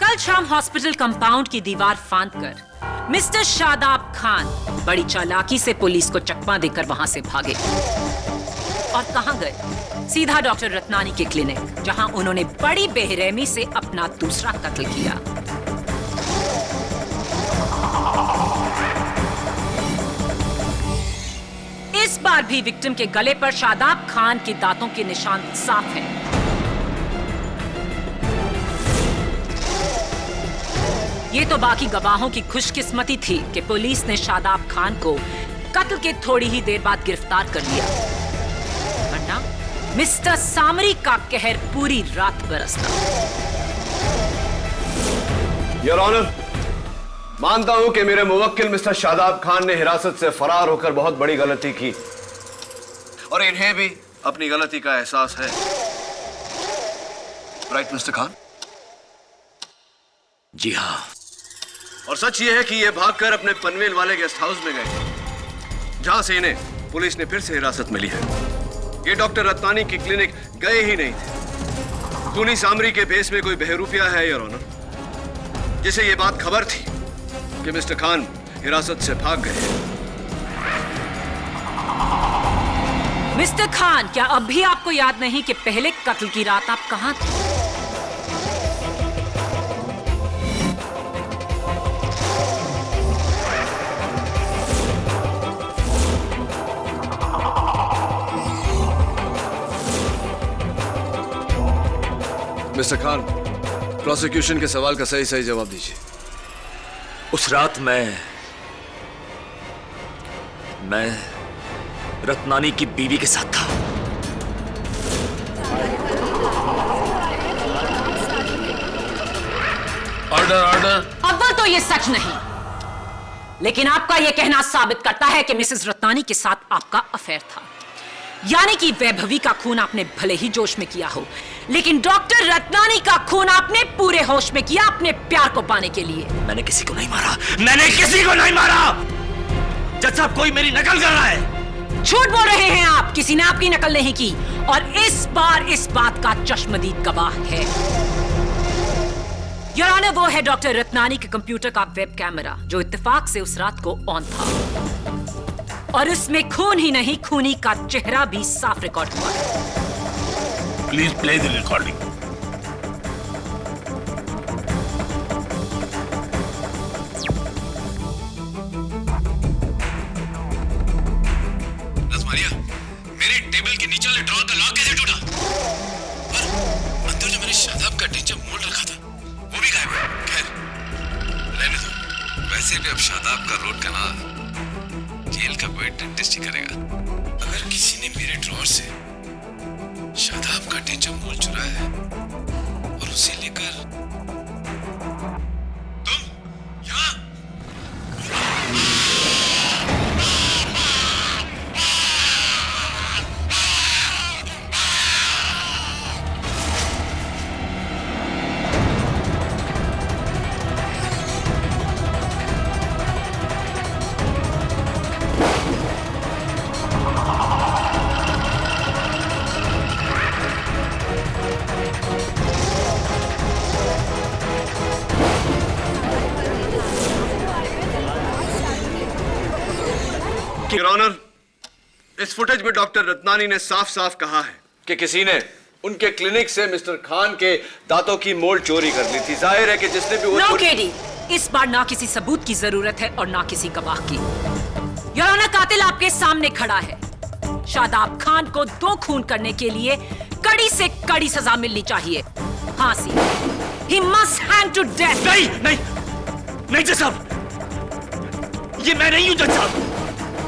कल शाम हॉस्पिटल कंपाउंड की दीवार फांदकर मिस्टर शादाब खान बड़ी चालाकी से पुलिस को चकमा देकर वहां से भागे। और कहां गए? सीधा डॉक्टर रत्नानी के क्लिनिक, जहां उन्होंने बड़ी बेरहमी से अपना दूसरा कत्ल किया। इस बार भी विक्टिम के गले पर शादाब खान के दांतों के निशान साफ हैं। ये तो बाकी गवाहों की खुशकिस्मती थी कि पुलिस ने शादाब खान को कत्ल के थोड़ी ही देर बाद गिरफ्तार कर लिया, वरना मिस्टर सामरी का कहर पूरी रात बरसता। योर ऑनर, मानता हूं कि मेरे मुवक्किल मिस्टर शादाब खान ने हिरासत से फरार होकर बहुत बड़ी गलती की, और इन्हें भी अपनी गलती का एहसास है। Right mister Khan? जी हाँ। और सच ये है कि ये भागकर अपने पनवेल वाले गेस्ट हाउस में गए, जहां से इन्हें पुलिस ने फिर से हिरासत मिली है। ये डॉक्टर रत्नानी की क्लिनिक गए ही नहीं थे। खूनी सामरी के भेस में कोई बहरूपिया है योर ऑनर, जिसे ये बात खबर थी कि मिस्टर खान हिरासत से भाग गए। मिस्टर खान, क्या अब भी आपको याद नहीं कि पहले कत्ल की रात आप कहां थे? मिस्टर खान, प्रोसिक्यूशन के सवाल का सही सही जवाब दीजिए। उस रात मैं रत्नानी की बीवी के साथ था। Order order. अव्वल तो ये सच नहीं, लेकिन आपका यह कहना साबित करता है कि मिसेस रत्नानी के साथ आपका अफेयर था। यानी कि वैभवी का खून आपने भले ही जोश में किया हो, लेकिन डॉक्टर रत्नानी का खून आपने पूरे होश में किया अपने प्यार को पाने के लिए। मैंने किसी को नहीं मारा, मैंने किसी को नहीं मारा। जज साहब, कोई मेरी नकल कर रहा है। झूठ बोल रहे हैं आप, किसी ने आपकी नकल नहीं की, और इस बार इस बात का चश्मदीद गवाह है। योर ऑनर, वो है डॉक्टर रत्नानी के कंप्यूटर का वेब कैमरा, जो इत्तेफाक से उस रात को ऑन था, और उसमें खून ही नहीं, खूनी का चेहरा भी साफ रिकॉर्ड हुआ है। Please play the recording. रज़मानिया, मेरे टेबल के नीचे वाले ड्रॉर का लॉक कैसे टूटा? और अंदर जो मैंने शादाब का टीचर मोड़ रखा था, वो भी गायब है। खैर, रहने दो। वैसे भी अब शादाब का रोड कनाल जेल का कोई डेंटिस्ट ही करेगा। अगर किसी ने मेरे ड्रॉर से शादाब का टीचर मोड़ चुराया है और उसे लेकर तुम यहाँ इस फुटेज में डॉक्टर रत्नानी ने साफ साफ कहा है कि किसी ने उनके क्लिनिक से मिस्टर खान के दांतों की मोल्ड चोरी कर ली थी। जाहिर है कि जिसने भी वो नो केडी, इस बार ना किसी सबूत की जरूरत है और ना किसी गवाह की। योर ऑनर, कातिल आपके सामने खड़ा है। शादाब खान को 2 खून करने के लिए कड़ी से कड़ी सजा मिलनी चाहिए, फांसी। He must hang to death. नहीं नहीं नहीं जज साहब, ये मैं नहीं हूं जज साहब।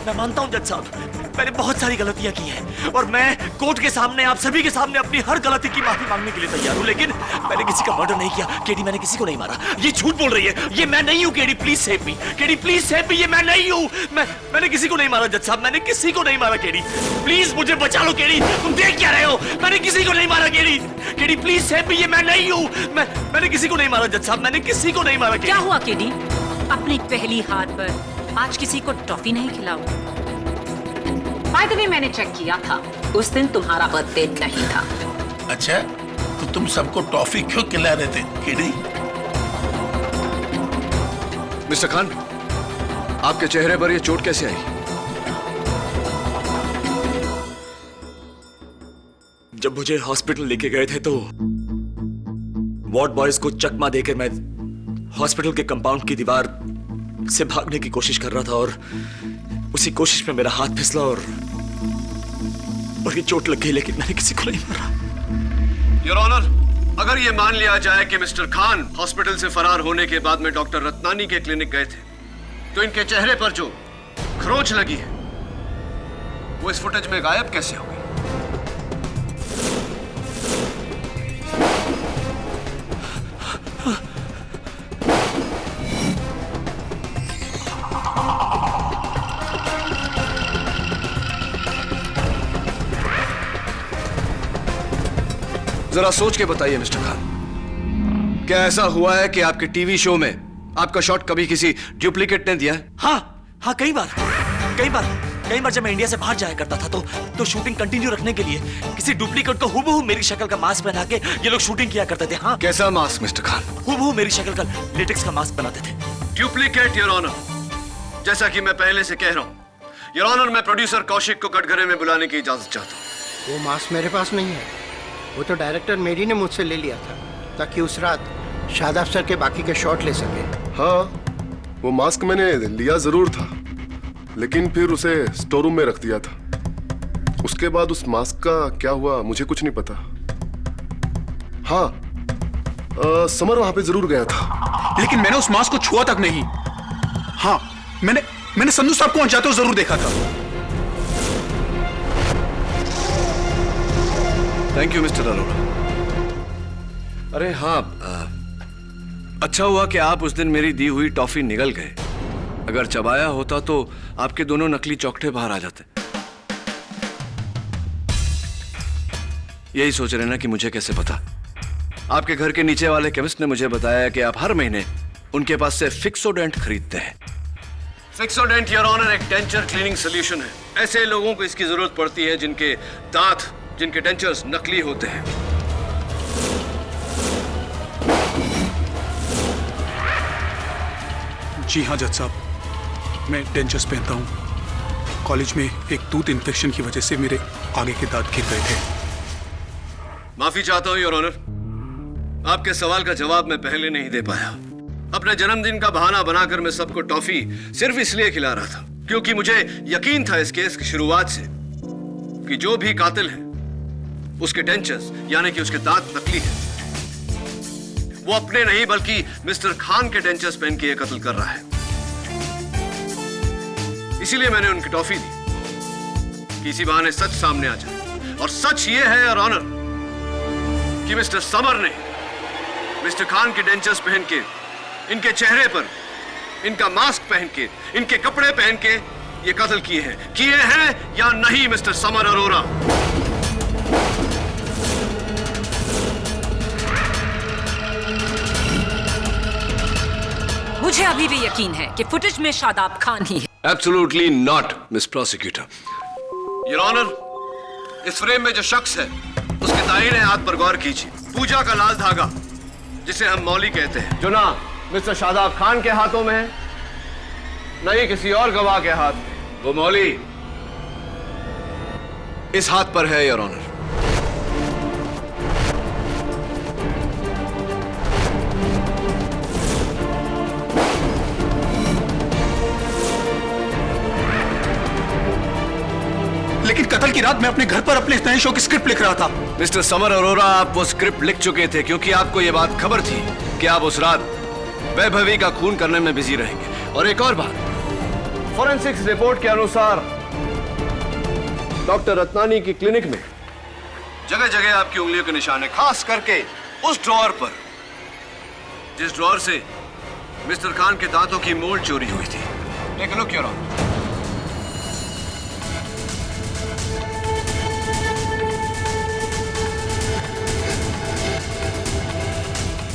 मैं मानता हूं जज साहब, मैंने बहुत सारी गलतियां की हैं और मैं कोर्ट के सामने आप सभी के सामने अपनी हर गलती की माफी मांगने के लिए तैयार हूं, लेकिन मैंने किसी का मर्डर नहीं किया। केडी, मैंने किसी को नहीं मारा। ये झूठ बोल रही है, ये मैं नहीं हूं। KD please save me, KD please save me, ये मैं नहीं हूं। मैंने किसी को नहीं मारा जज साहब, मैंने किसी को नहीं मारा। केडी प्लीज मुझे बचा लो। केडी, तुम देख क्या रहे हो? मैंने किसी को नहीं मारा। KD, KD please save me, ये मैं नहीं हूं। मैंने किसी को नहीं मारा जज साहब, मैंने किसी को नहीं मारा। क्या हुआ केडी? अपनी पहली हार पर आज किसी को टॉफी नहीं खिलाओ? बाय द वे, मैंने चेक किया था, उस दिन तुम्हारा बर्थडे नहीं था। अच्छा, तो तुम सबको टॉफी क्यों खिला रहे थे केडी? मिस्टर खान, आपके चेहरे पर यह चोट कैसे आई? जब मुझे हॉस्पिटल लेके गए थे तो वार्ड बॉयज को चकमा देकर मैं हॉस्पिटल के कंपाउंड की दीवार से भागने की कोशिश कर रहा था और उसी कोशिश में मेरा हाथ फिसला और ये चोट लग गई, लेकिन मैंने किसी को नहीं मारा। योर ऑनर, अगर ये मान लिया जाए कि मिस्टर खान हॉस्पिटल से फरार होने के बाद में डॉक्टर रत्नानी के क्लिनिक गए थे, तो इनके चेहरे पर जो खरोंच लगी है वो इस फुटेज में गायब कैसे हो गई? जरा सोच के बताइए मिस्टर खान, क्या ऐसा हुआ है कि आपके टीवी शो में आपका शॉट कभी किसी डुप्लीकेट ने दिया है? हाँ, कई बार जब मैं इंडिया से बाहर जाया करता था तो शूटिंग कंटिन्यू रखने के लिए किसी डुप्लीकेट को हुबहू मेरी शक्ल का मास्क पहना के ये लोग शूटिंग किया करते थे। हाँ, कैसा मास्क मिस्टर खान? हुबहू मेरी शक्ल का लेटेक्स का मास्क बनाते थे। डुप्लीकेट योर ऑनर, जैसा कि मैं पहले से कह रहा हूं योर ऑनर, मैं प्रोड्यूसर कौशिक को कटघरे में बुलाने की इजाजत चाहता हूं। वो मास्क मेरे पास नहीं है, वो तो डायरेक्टर मेरी ने मुझसे ले लिया था ताकि उस रात शादाब सर के बाकी के शॉट ले सके। हाँ, वो मास्क मैंने लिया जरूर था, लेकिन फिर उसे स्टोर रूम में रख दिया था। उसके बाद उस मास्क का क्या हुआ मुझे कुछ नहीं पता। हाँ, समर वहां पे जरूर गया था, लेकिन मैंने उस मास्क को छुआ तक नहीं। हाँ, मैंने संधू साहब को जाते हुए जरूर देखा था। Thank you mister Arora. अरे हाँ, अच्छा हुआ कि आप उस दिन मेरी दी हुई टॉफी निगल गए। अगर चबाया होता तो आपके दोनों नकली चौकठे बाहर आ जाते। यही सोच रहे ना कि मुझे कैसे पता? आपके घर के नीचे वाले केमिस्ट ने मुझे बताया कि आप हर महीने उनके पास से फिक्सोडेंट खरीदते हैं। फिक्सोडेंट योर ऑनर एक डेंचर क्लीनिंग सोल्यूशन है। ऐसे लोगों को इसकी जरूरत पड़ती है जिनके दांत, जिनके डेंचर्स नकली होते हैं। जी हाँ जज साहब, मैं डेंचर्स पहनता हूँ। कॉलेज में एक टूथ इन्फेक्शन की वजह से मेरे आगे के दांत गिर गए थे। माफी चाहता हूँ योर ऑनर, आपके सवाल का जवाब मैं पहले नहीं दे पाया। अपने जन्मदिन का बहाना बनाकर मैं सबको टॉफी सिर्फ इसलिए खिला रहा था क्योंकि मुझे यकीन था इस केस की शुरुआत से कि जो भी कातिल है उसके डेंचर्स यानी कि उसके दांत नकली हैं। वो अपने नहीं बल्कि मिस्टर खान के डेंचर्स पहन के ये कत्ल कर रहा है। इसीलिए मैंने उनकी टॉफी दी कि इसी बहाने सच सामने आ जाए। और सच ये है योर ऑनर कि मिस्टर समर ने मिस्टर खान के डेंचर्स पहन के, इनके चेहरे पर इनका मास्क पहन के, इनके कपड़े पहन के ये कत्ल किए हैं या नहीं मिस्टर समर अरोरा? मुझे अभी भी यकीन है कि फुटेज में शादाब खान ही है। Absolutely not miss prosecutor. Your honour, इस फ्रेम में जो शख्स है उसके दाहिने हाथ पर गौर कीजिए। पूजा का लाल धागा जिसे हम मौली कहते हैं, जो ना मिस्टर शादाब खान के हाथों में है न ही किसी और गवाह के हाथ में। वो मौली इस हाथ पर है योर ऑनर। लेकिन कत्ल की रात मैं अपने घर पर अपने नए शो की स्क्रिप्ट लिख रहा था। मिस्टर समर अरोरा, आप वो स्क्रिप्ट लिख चुके थे क्योंकि आपको ये बात खबर थी कि आप उस रात वैभवी का खून करने में बिजी रहेंगे। और एक और बात, फॉरेंसिक्स रिपोर्ट के अनुसार डॉक्टर रत्नानी की क्लिनिक में जगह जगह आपकी उंगलियों के निशान है, खास करके उस ड्रॉअर पर जिस ड्रॉअर से मिस्टर खान के दांतों की मोल्ड चोरी हुई थी। Take a look your honour.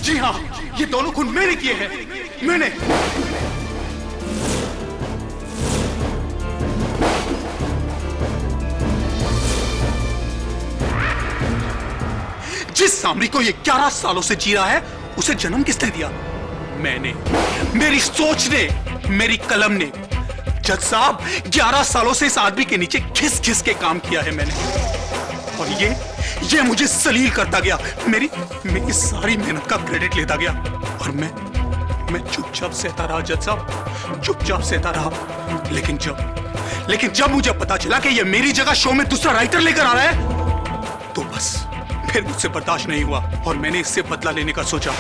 जी हाँ, ये दोनों खून मैंने किए हैं, मैंने। जिस सामरी को ये 11 सालों से जी रहा है, उसे जन्म किसने दिया? मैंने, मेरी सोच ने, मेरी कलम ने। जज साहब, 11 सालों से इस आदमी के नीचे घिस घिस के काम किया है मैंने, और ये मुझे सलील करता गया, मेरी सारी मेहनत का क्रेडिट लेता गया, और मैं चुपचाप सहता रहा जज साहब, चुपचाप सहता रहा। लेकिन जब मुझे पता चला कि ये मेरी जगह शो में दूसरा राइटर लेकर आ रहा है, तो बस फिर मुझसे बर्दाश्त नहीं हुआ और मैंने इससे बदला लेने का सोचा।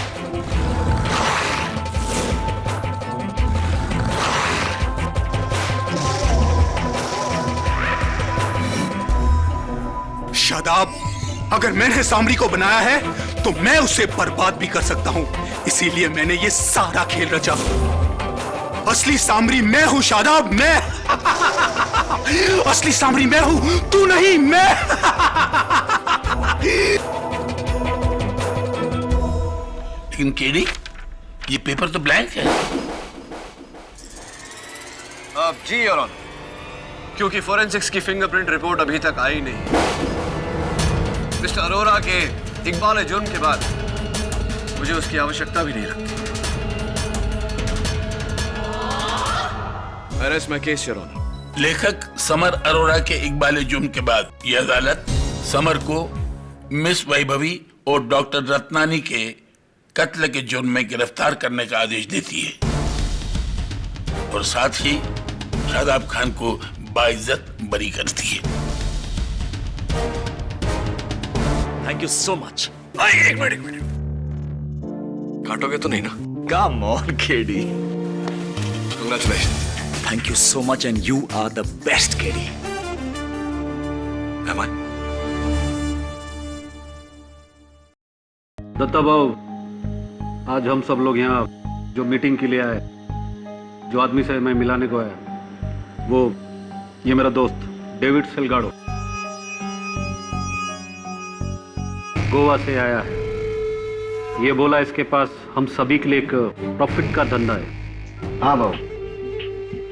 शादाब, अगर मैंने सामरी को बनाया है तो मैं उसे बर्बाद भी कर सकता हूं, इसीलिए मैंने ये सारा खेल रचा। असली सामरी मैं हूं शादाब, मैं। असली सामरी मैं हूं, तू नहीं, मैं। लेकिन केडी, ये पेपर तो ब्लैंक है। अब जी योर ऑनर, क्योंकि फोरेंसिक्स की फिंगरप्रिंट रिपोर्ट अभी तक आई नहीं। मिस्टर अरोरा के इकबाल जुर्म के बाद मुझे उसकी आवश्यकता भी नहीं लगती। I rest my case your honour. लेखक समर अरोरा के इकबाल जुर्म के बाद यह अदालत समर को मिस वैभवी और डॉक्टर रत्नानी के कत्ल के जुर्म में गिरफ्तार करने का आदेश देती है और साथ ही शादाब खान को बाइज्जत बरी करती है। Thank you so much. एक मिनट, काटोगे तो नहीं ना? Come on KD. Congratulations. Thank you so much and you are the best, KD. Am I? Datta बाबू, आज हम सब लोग यहाँ जो मीटिंग के लिए आए, जो आदमी से मैं मिलाने को आया, वो ये मेरा दोस्त डेविड सेल्गाडो, गोवा से आया है। ये बोला इसके पास हम सभी के लिए एक प्रॉफिट का धंधा है। हाँ बाबू,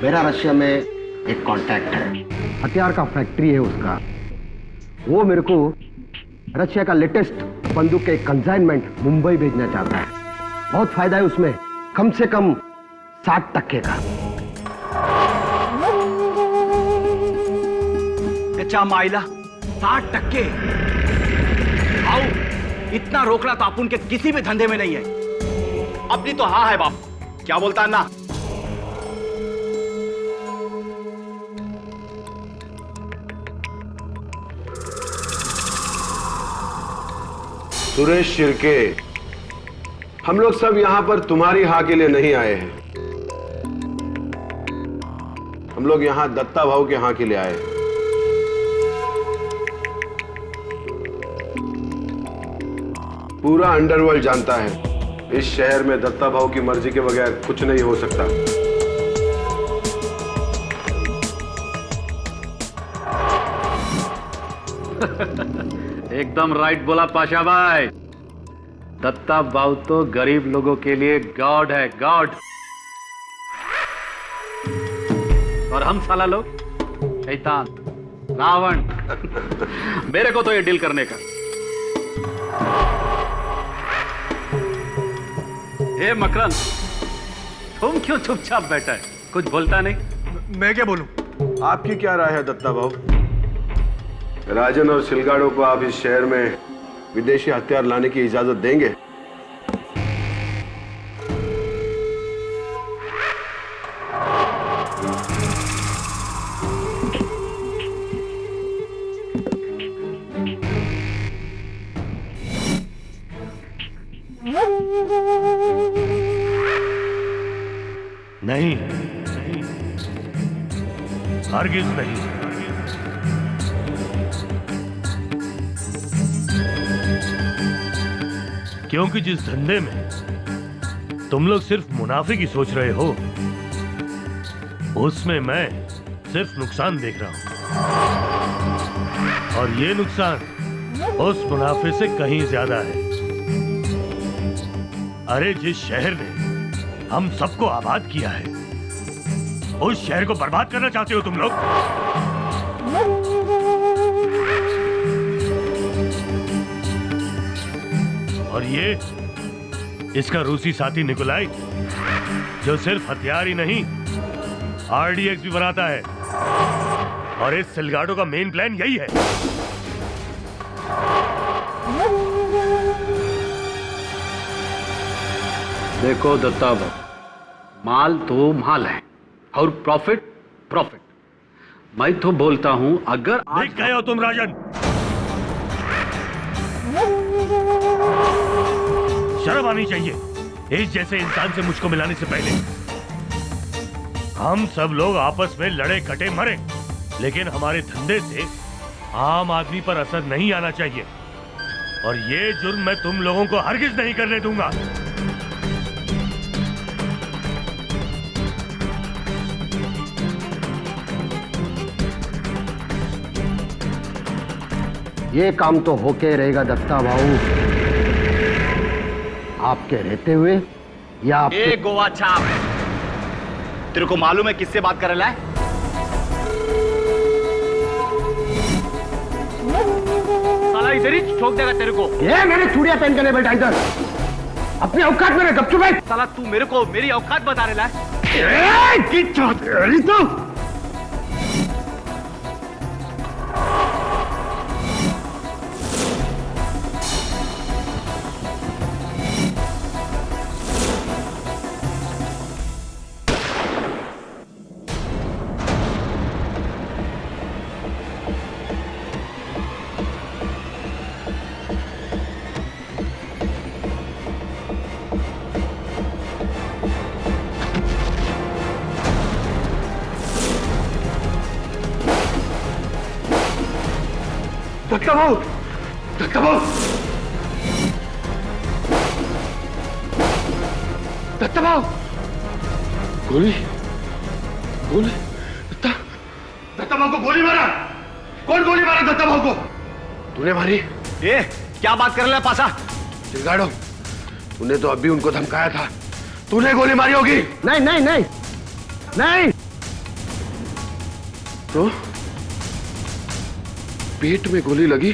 मेरा रशिया में एक कांटेक्ट है, हथियार का फैक्ट्री है उसका। वो मेरे को रशिया का लेटेस्ट बंदूक के कंसाइनमेंट मुंबई भेजना चाहता है। बहुत फायदा है उसमें, कम से कम 60% का। कच्चा माइला 60%? आओ, इतना रोकना तो अपन के किसी भी धंधे में नहीं है। अपनी तो हाँ है बाप, क्या बोलता है ना? सुरेश शिर्के, हम लोग सब यहां पर तुम्हारी हाँ के लिए नहीं आए हैं। हम लोग यहां दत्ता भाऊ के हाँ के लिए आए हैं। पूरा अंडरवर्ल्ड जानता है इस शहर में दत्ता भाऊ की मर्जी के बगैर कुछ नहीं हो सकता। एकदम राइट बोला पाशा भाई। दत्ता बाबू तो गरीब लोगों के लिए गॉड है, गॉड। और हम साला लोग शैतान, रावण। मेरे को तो ये डील करने का। हे मकरन, तुम क्यों चुपचाप बैठा है, कुछ बोलता नहीं? मैं क्या बोलूं? आपकी क्या राय है दत्ता भाऊ? राजन और सिलगाड़ो को आप इस शहर में विदेशी हथियार लाने की इजाजत देंगे? नहीं, हरगिज नहीं। क्योंकि जिस धंधे में तुम लोग सिर्फ मुनाफे की सोच रहे हो, उसमें मैं सिर्फ नुकसान देख रहा हूं, और ये नुकसान उस मुनाफे से कहीं ज्यादा है। अरे जिस शहर ने हम सबको आबाद किया है, उस शहर को बर्बाद करना चाहते हो तुम लोग? और ये इसका रूसी साथी निकोलाई, जो सिर्फ हथियार ही नहीं आरडीएक्स भी बनाता है, और इस सिलगाडो का मेन प्लान यही है। देखो दत्ता बाबू, माल तो माल है और प्रॉफिट प्रॉफिट। मैं तो बोलता हूं, अगर देख गए हो तुम राजन, शर्म आनी चाहिए इस जैसे इंसान से मुझको मिलाने से पहले। हम सब लोग आपस में लड़े कटे मरे, लेकिन हमारे धंधे से आम आदमी पर असर नहीं आना चाहिए, और ये जुर्म मैं तुम लोगों को हरगिज नहीं करने दूंगा। ये काम तो होके रहेगा दत्ता भाऊ, आपके रहते हुए या आपके... ए गोवा छाप, तेरे को मालूम है किससे बात कर रहा है? साला इधर ही ठोक देगा तेरे को। ये मैंने चूड़ियां पहन कर नहीं बैठा इधर, अपनी औकात में गपचुप बैठ। साला तू मेरे को मेरी औकात बता रहा है? तो दत्ता भाऊ, दत्ता भाऊ, दत्ता भाऊ, गोली, गोली, दत्ता भाऊ को गोली मारा। कौन गोली मारा दत्ता भाऊ को? तूने मारी? ए, क्या बात कर रहा है पासा? सिलगाड़ो, तूने तो अभी उनको धमकाया था, तूने गोली मारी होगी। नहीं नहीं नहीं नहीं। तो पेट में गोली लगी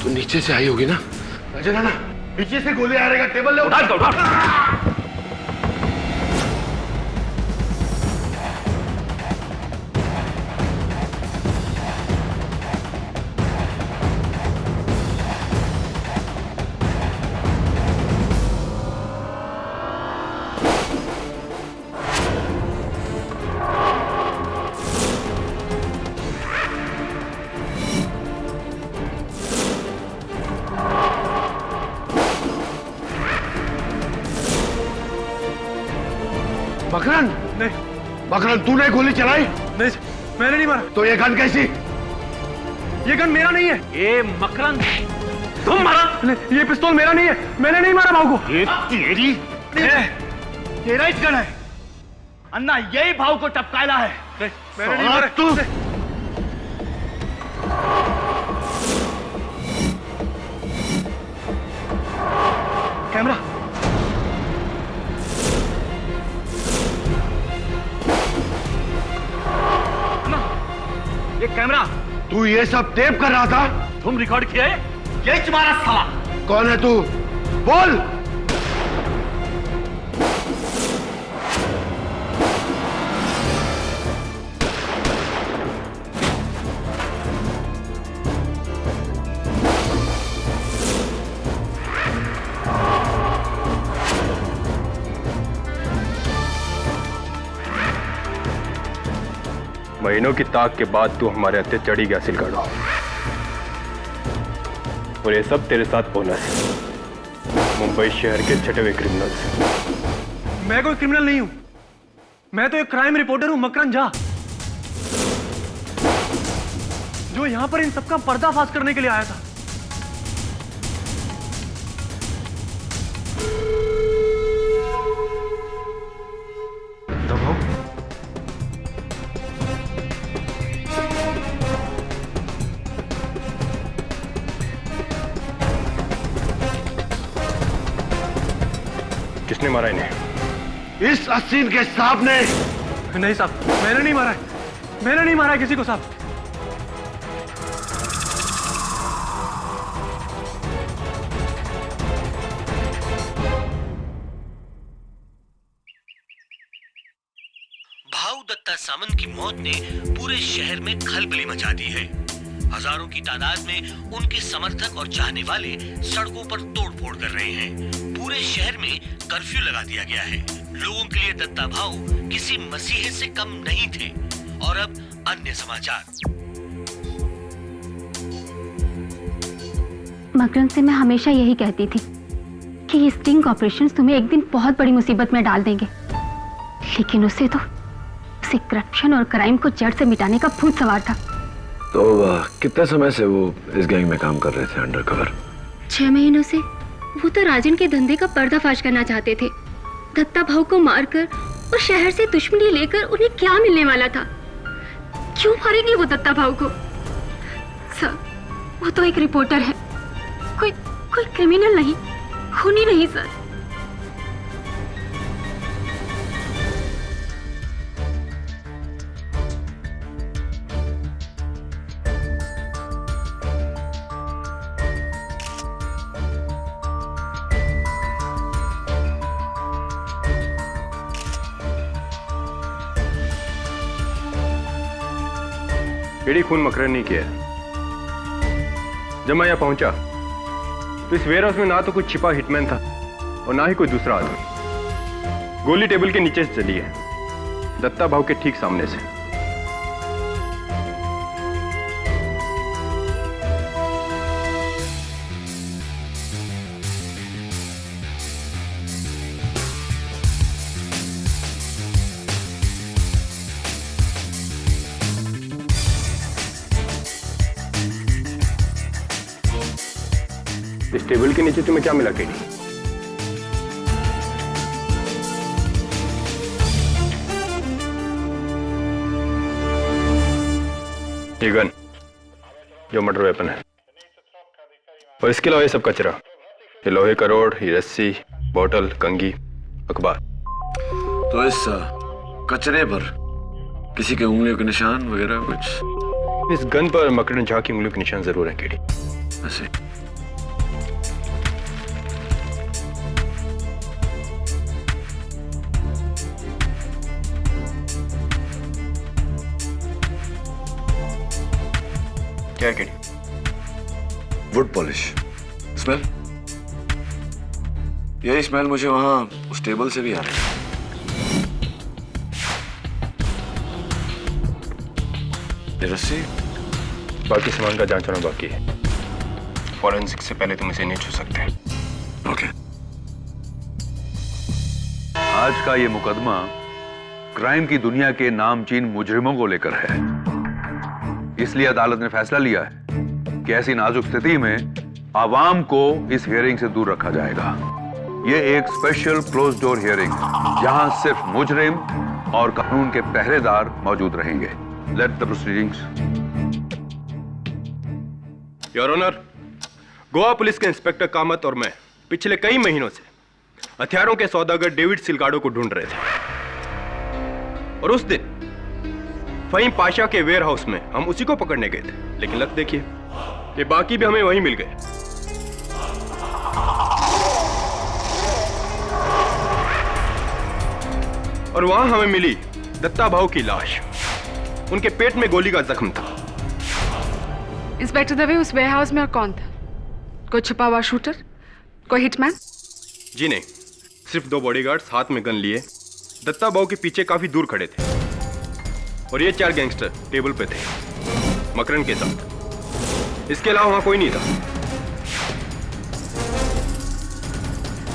तो नीचे से आई होगी ना? राजन ना, नीचे से गोली आ रहेगा, टेबल ले उठा। मकरन, नहीं मकरन, तूने गोली चलाई? नहीं, मैंने नहीं मारा। तो ये गन कैसी? ये गन मेरा नहीं है। ए मकरन, तुम मारा? ये पिस्तौल मेरा नहीं है, मैंने नहीं मारा भाव को। ये तेरी तेरा ही गन है अन्ना, यही भाव को टपकायला है। मैंने नहीं मारा। तू कैमरा, ये कैमरा, तू ये सब टेप कर रहा था? तुम रिकॉर्ड किया है? ये तुम्हारा साला। कौन है तू? बोल। महीनों की ताक के बाद तू हमारे हत्थे चढ़ी गया सिलगाड़ो, और ये सब तेरे साथ बोनस मुंबई शहर के छठे हुए क्रिमिनल्स। मैं कोई क्रिमिनल नहीं हूं, मैं तो एक क्राइम रिपोर्टर हूं, मकरन झा, जो यहां पर इन सबका पर्दाफाश करने के लिए आया था। किसने मारा इन्हें? इस असीम के साहब ने। नहीं साहब, मैंने नहीं मारा है, मैंने नहीं मारा है किसी को साहब। भाऊ दत्ता सामंत की मौत ने पूरे शहर में खलबली मचा दी है। हजारों की तादाद में उनके समर्थक और चाहने वाले सड़कों पर तोड़फोड़ कर रहे हैं। पूरे शहर में कर्फ्यू लगा दिया गया है। लोगों के लिए दत्ता भाऊ किसी मसीहे से कम नहीं थे। और अब अन्य समाचार। मकरन से मैं हमेशा यही कहती थी कि ये स्टिंग ऑपरेशन तुम्हें एक दिन बहुत बड़ी मुसीबत में डाल देंगे, लेकिन उसे करप्शन और क्राइम को जड़ से मिटाने का भूत सवार था। तो कितने समय से वो इस गैंग में काम कर रहे थे अंडरकवर? 6 महीनों से। वो तो राजन के धंधे का पर्दाफाश करना चाहते थे। दत्ता भाऊ को मारकर और शहर से दुश्मनी लेकर उन्हें क्या मिलने वाला था? क्यों मारेंगे वो दत्ता भाऊ को? सर, वो तो एक रिपोर्टर है, कोई क्रिमिनल नहीं, खूनी नहीं सर। एडी खून मकरन नहीं किया। जब मैं यहाँ पहुंचा तो इस वेयर हाउस में ना तो कोई छिपा हिटमैन था और ना ही कोई दूसरा आदमी। गोली टेबल के नीचे से चली है, दत्ता भाऊ के ठीक सामने से। इस टेबल के नीचे तुम्हें क्या मिला केडी? ये गन जो मर्डर वेपन है, और इसके अलावा ये सब कचरा, ये लोहे का रोड, ये रस्सी, बोतल, कंघी, अखबार। तो इस कचरे पर किसी के उंगलियों के निशान वगैरह कुछ? इस गन पर मकरन झा की उंगलियों के निशान जरूर है केडी। ऐसे क्या है केडी? Would polish smell. यही स्मेल मुझे वहां उस टेबल से भी आ रही है। ये रस्सी? बाकी सामान का जांच होना बाकी है। फॉरेंसिक से पहले तुम इसे नहीं छू सकते। ओके। आज का ये मुकदमा क्राइम की दुनिया के नामचीन मुजरिमों को लेकर है। इसलिए अदालत ने फैसला लिया है कि ऐसी नाजुक स्थिति में आवाम को इस हियरिंग से दूर रखा जाएगा। ये एक स्पेशल क्लोज डोर हियरिंग, जहां सिर्फ मुजरिम और कानून के पहरेदार मौजूद रहेंगे। Let the proceedings. Your honour, Goa police के इंस्पेक्टर कामत और मैं पिछले कई महीनों से हथियारों के सौदागर डेविड सिलगाडो को ढूंढ रहे थे, और उस दिन फहीम पाशा के वेयर हाउस में हम उसी को पकड़ने गए थे। लेकिन लक देखिए, ये बाकी भी हमें वहीं मिल गए। और वहां हमें मिली दत्ता भाऊ की लाश। उनके पेट में गोली का जख्म था। इंस्पेक्टर दवे, उस वेयर हाउस में और कौन था? कोई छुपा हुआ शूटर, कोई हिटमैन? जी नहीं, सिर्फ 2 बॉडीगार्ड्स हाथ में गन लिए दत्ता भाऊ के पीछे काफी दूर खड़े थे, और ये 4 गैंगस्टर टेबल पे थे मकरन के साथ। इसके अलावा वहां कोई नहीं था।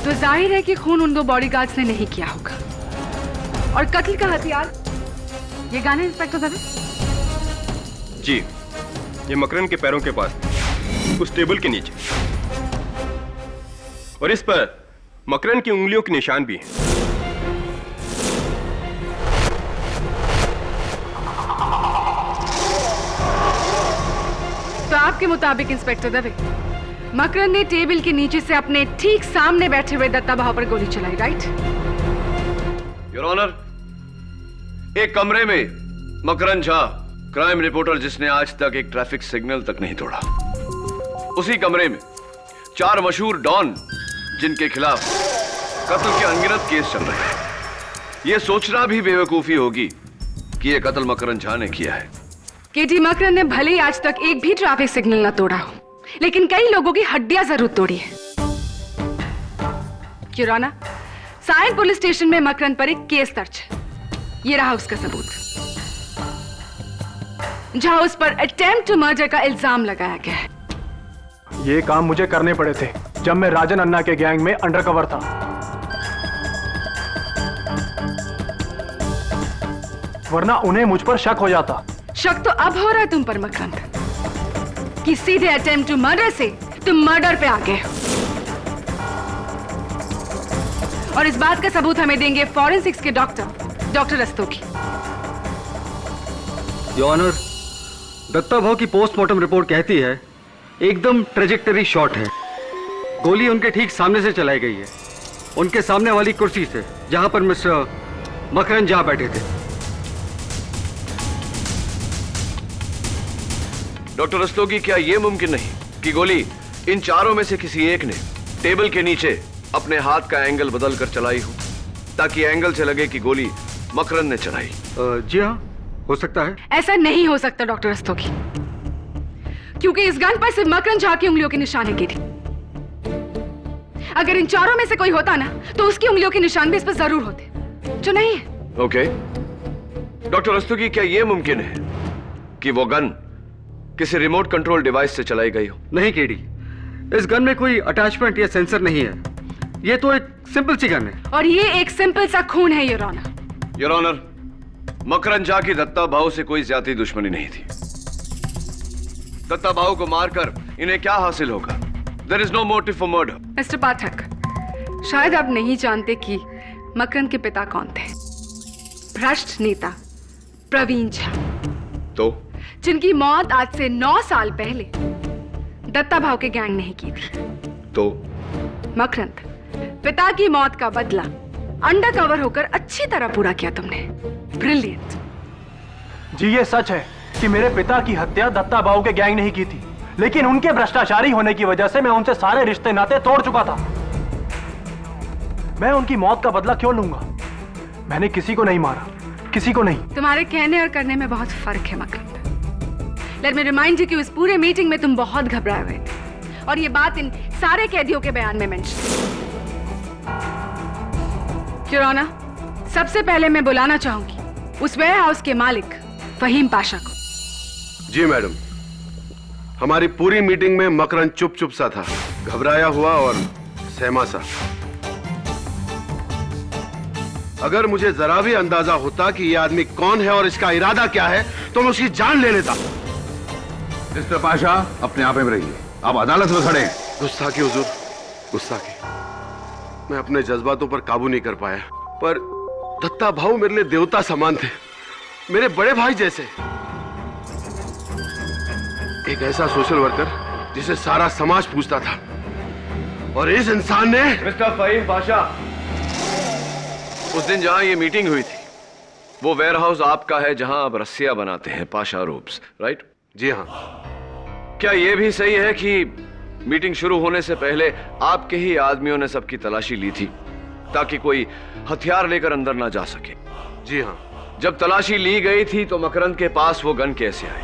तो जाहिर है कि खून उन 2 बॉडीगार्ड्स ने नहीं किया होगा। और कत्ल का हथियार ये गन है इंस्पेक्टर दवे? जी, ये मकरन के पैरों के पास उस टेबल के नीचे, और इस पर मकरन की उंगलियों के निशान भी हैं। तो आपके मुताबिक इंस्पेक्टर दवे, मकरन ने टेबल के नीचे से अपने ठीक सामने बैठे हुए दत्ता भाव पर गोली चलाई, राइट? योर ऑनर, एक कमरे में मकरन झा, क्राइम रिपोर्टर जिसने आज तक एक ट्रैफिक सिग्नल तक नहीं तोड़ा, उसी कमरे में 4 मशहूर डॉन जिनके खिलाफ कत्ल के अनगिनत केस चल रहे हैं। यह सोचना भी बेवकूफी होगी कि यह कत्ल मकरन झा ने किया है। केटी मकरन ने भले ही आज तक एक भी ट्रैफिक सिग्नल न तोड़ा हो, लेकिन कई लोगों की हड्डियां जरूर तोड़ी है। किराना, सायन पुलिस स्टेशन में मकरन पर एक केस दर्ज है। ये रहा उसका सबूत, जहां उस पर अटेम्प्ट टू मर्डर का इल्जाम लगाया गया है। ये काम मुझे करने पड़े थे जब मैं राजन अन्ना के गैंग में अंडरकवर था। वरना उन्हें मुझ पर शक हो जाता। शक तो अब हो रहा है तुम पर मकरन, कि सीधे अटेम्प्ट टू मर्डर से तुम मर्डर पे आ गए। और इस बात का सबूत हमें देंगे फॉरेंसिक्स के doctor Rastogi. Your honour, Datta भाव की पोस्टमार्टम रिपोर्ट कहती है एकदम ट्रेजेक्टरी शॉट है। गोली उनके ठीक सामने से चलाई गई है, उनके सामने वाली कुर्सी से, जहां पर मिस्टर मकरन झा बैठे थे। डॉक्टर रस्तोगी, क्या यह मुमकिन नहीं कि गोली इन 4 में से किसी एक ने टेबल के नीचे अपने हाथ का एंगल बदल कर चलाई हो, ताकि एंगल से लगे कि गोली मकरन ने चलाई? जी हाँ, हो सकता है। ऐसा नहीं हो सकता डॉक्टर रस्तोगी, क्योंकि इस गन पर सिर्फ मकरन झा की उंगलियों के निशान है। अगर इन 4 में से कोई होता ना, तो उसकी उंगलियों के निशान भी इस पर जरूर होते, जो नहीं है। ओके, डॉक्टर रस्तोगी, क्या यह मुमकिन है कि वो गन किसी रिमोट कंट्रोल डिवाइस से चलाई गई हो? नहीं केडी, इस गन में कोई अटैचमेंट या सेंसर नहीं है। ये तो एक सिंपल सी गन है। और ये एक सिंपल सा खून है योर ऑनर। योर ऑनर, मकरन झा की दत्ता भाव से कोई ज्यादा दुश्मनी नहीं थी। दत्ता भाव को मारकर इन्हें क्या हासिल होगा? There is no motive for murder. Mister Pathak, शायद आप नहीं जानते कि मकरन के पिता कौन थे। भ्रष्ट नेता प्रवीण झा, तो जिनकी मौत आज से 9 साल पहले दत्ता भाव के गैंग ने ही की थी। तो मकरन, पिता की मौत का बदला अंडर कवर होकर अच्छी तरह पूरा किया तुमने। ब्रिलियंट। जी, ये सच है कि मेरे पिता की हत्या दत्ता भाव के गैंग ने ही की थी, लेकिन उनके भ्रष्टाचारी होने की वजह से मैं उनसे सारे रिश्ते नाते तोड़ चुका था। मैं उनकी मौत का बदला क्यों लूंगा? मैंने किसी को नहीं मारा, किसी को नहीं। तुम्हारे कहने और करने में बहुत फर्क है Makarand. Let me remind you कि उस पूरे मीटिंग में तुम बहुत घबराए हुए थे, और ये बात इन सारे कैदियों के बयान में मेंशन। योर ऑनर, सबसे पहले मैं बुलाना चाहूंगी उस वेयर हाउस के मालिक फहीम पाशा को। जी मैडम, हमारी पूरी मीटिंग में मकरन चुप चुप सा था, घबराया हुआ और सहमा सा। अगर मुझे जरा भी अंदाजा होता कि यह आदमी कौन है और इसका इरादा क्या है, तो मैं उसकी जान ले लेता। मिस्टर पाशा, अपने आप में रहिए, आप अदालत में खड़े हैं। गुस्ताखी हुजूर, गुस्ताखी। मैं अपने जज्बातों पर काबू नहीं कर पाया, पर दत्ता भाऊ मेरे लिए देवता समान थे, मेरे बड़े भाई जैसे। एक ऐसा सोशल वर्कर जिसे सारा समाज पूछता था, और इस इंसान ने। मिस्टर फहीम पाशा, उस दिन जहां ये मीटिंग हुई थी, वो वेयर हाउस आपका है जहां आप रस्सियां बनाते हैं, पाशा रोब्स, राइट? जी हाँ। क्या यह भी सही है कि मीटिंग शुरू होने से पहले आपके ही आदमियों ने सबकी तलाशी ली थी, ताकि कोई हथियार लेकर अंदर ना जा सके? जी हाँ। जब तलाशी ली गई थी तो मकरन के पास वो गन कैसे आई?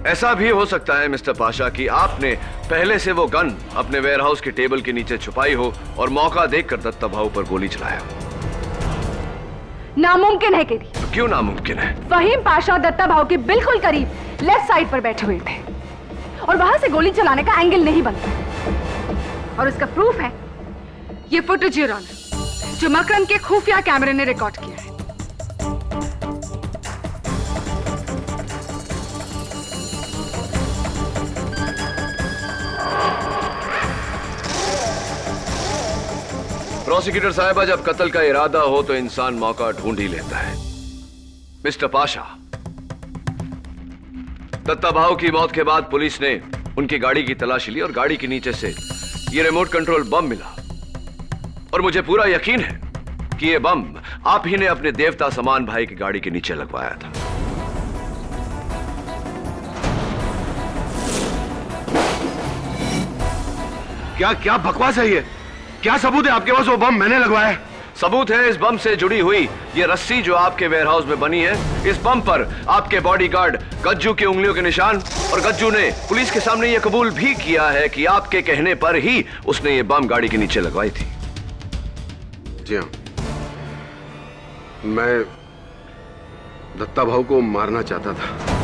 ऐसा भी हो सकता है मिस्टर पाशा कि आपने पहले से वो गन अपने वेयरहाउस के टेबल के नीचे छुपाई हो और मौका देखकर दत्ता भाऊ पर गोली चलाया। नामुमकिन है केरी। तो क्यों नामुमकिन है? फहीम पाशा और दत्ता भाऊ के बिल्कुल करीब लेफ्ट साइड पर बैठे हुए थे और वहां से गोली चलाने का एंगल नहीं बनता। और उसका प्रूफ है ये फुटेज योर ऑनर, जो मकरम के खुफिया कैमरे ने रिकॉर्ड किया है। प्रोसिक्यूटर साहिबा, जब कत्ल का इरादा हो तो इंसान मौका ढूंढ ही लेता है। मिस्टर पाशा, दत्ता भाऊ की मौत के बाद पुलिस ने उनकी गाड़ी की तलाशी ली और गाड़ी के नीचे से ये रिमोट कंट्रोल बम मिला। और मुझे पूरा यकीन है कि ये बम आप ही ने अपने देवता समान भाई की गाड़ी के नीचे लगवाया था। क्या क्या बकवास है ये? क्या सबूत है आपके पास वो बम मैंने लगवाया है? सबूत है इस बम से जुड़ी हुई ये रस्सी जो आपके वेयरहाउस में बनी है। इस बम पर आपके बॉडीगार्ड गज्जू की उंगलियों के निशान, और गज्जू ने पुलिस के सामने ये कबूल भी किया है कि आपके कहने पर ही उसने ये बम गाड़ी के नीचे लगवाई थी। जी हाँ, मैं दत्ता भाऊ को मारना चाहता था।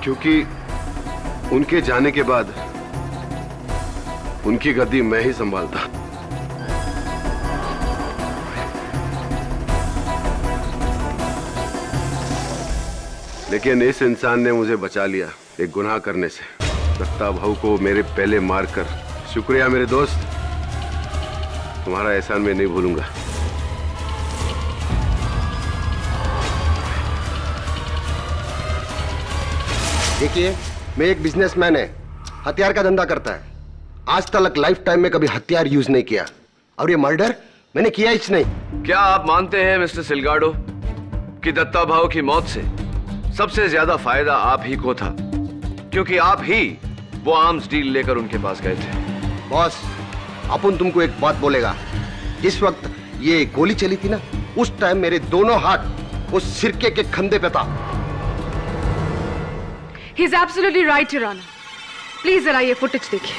क्योंकि उनके जाने के बाद उनकी गद्दी मैं ही संभालता। लेकिन इस इंसान ने मुझे बचा लिया एक गुनाह करने से। दत्ता भाऊ को मेरे पहले मारकर। शुक्रिया मेरे दोस्त, तुम्हारा एहसान मैं नहीं भूलूंगा। देखिए, मैं एक बिजनेसमैन है, हथियार का धंधा करता है। आज तक लाइफ टाइम में कभी हथियार यूज नहीं किया, और ये मर्डर मैंने किया ही नहीं। क्या आप मानते हैं मिस्टर सिलगाडो कि दत्ता भाऊ की मौत से सबसे ज्यादा फायदा आप ही को था, क्योंकि आप ही वो आर्म्स डील लेकर उनके पास गए थे? बॉस, अपन तुमको एक बात बोलेगा। जिस वक्त ये गोली चली थी ना, उस टाइम मेरे दोनों हाथ उस सिरके के खंधे पे था। He is absolutely right, Your Honor. Please जरा ये फुटेज देखिए।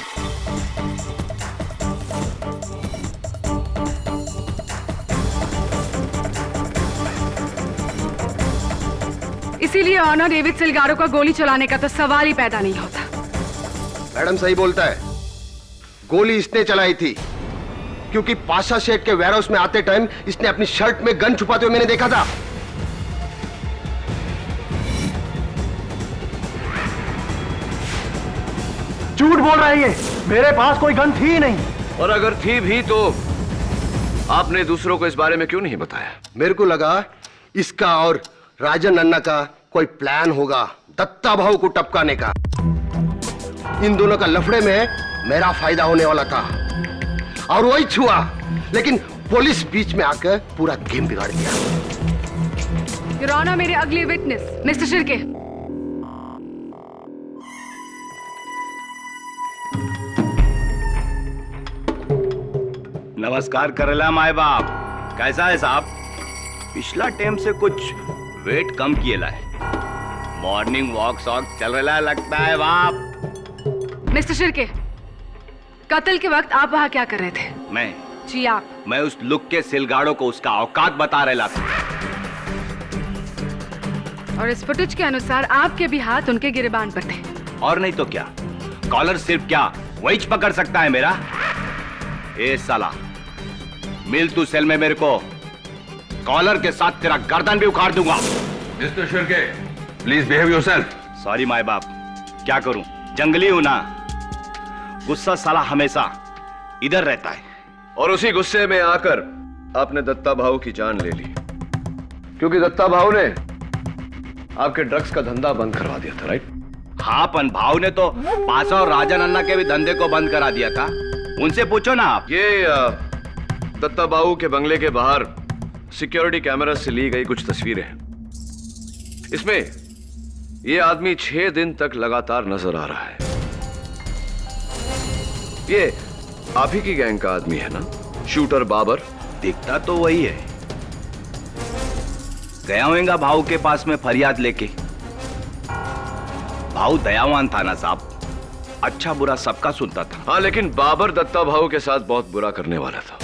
इसीलिए ऑनर डेविड सिलगारो का गोली चलाने का तो सवाल ही पैदा नहीं होता। मैडम सही बोलता है, गोली इसने चलाई थी क्योंकि पाशा शेख के वेयरहाउस में आते टाइम इसने अपनी शर्ट में गन छुपाते हुए मैंने देखा था। झूठ बोल रहा है ये, मेरे पास कोई गन थी नहीं। और अगर थी भी तो आपने दूसरों को इस बारे में क्यों नहीं बताया? मेरे को लगा इसका और राजन अन्ना का कोई प्लान होगा दत्ता भाऊ को टपकाने का। इन दोनों का लफड़े में मेरा फायदा होने वाला था और वही छुआ, लेकिन पुलिस बीच में आकर पूरा गेम बिगाड़ दिया। योर ऑनर, मेरे अगले विटनेस मिस्टर शिर्के। नमस्कार करेला माए बाप, कैसा है साहब? पिछला टाइम से कुछ वेट कम किए है, मॉर्निंग वॉक शॉक चल रहा लगता है बाप। मिस्टर शिर्के, कत्ल के वक्त आप वहां क्या कर रहे थे? जी आप? मैं उस लुक के सिलगाड़ों को उसका औकात बता रहा था। और इस फुटेज के अनुसार आपके भी हाथ उनके गिरेबान पर थे। और नहीं तो क्या, कॉलर सिर्फ क्या वही पकड़ सकता है मेरा? ए साला, मिल तू सेल में मेरे को, कॉलर के साथ तेरा गर्दन भी उखाड़ दूंगा। Mister Shirke, please behave yourself. Sorry my बाप, क्या करूं, जंगली हूं ना, गुस्सा साला हमेशा इधर रहता है। और उसी गुस्से में आकर आपने दत्ता भाऊ की जान ले ली, क्योंकि दत्ता भाऊ ने आपके ड्रग्स का धंधा बंद करवा दिया था, राइट? हाँ, पन भाव ने तो पासा और राजन अन्ना के भी धंधे को बंद करा दिया था, उनसे पूछो ना आप। ये दत्ता बाबू के बंगले के बाहर सिक्योरिटी कैमरा से ली गई कुछ तस्वीरें हैं। इसमें ये आदमी 6 दिन तक लगातार नजर आ रहा है। ये आप ही की गैंग का आदमी है ना, शूटर बाबर? दिखता तो वही है। गया होगा भाऊ के पास में फरियाद लेके। भाऊ दयावान था ना साहब, अच्छा बुरा सबका सुनता था। हाँ, लेकिन बाबर दत्ता भाऊ के साथ बहुत बुरा करने वाला था।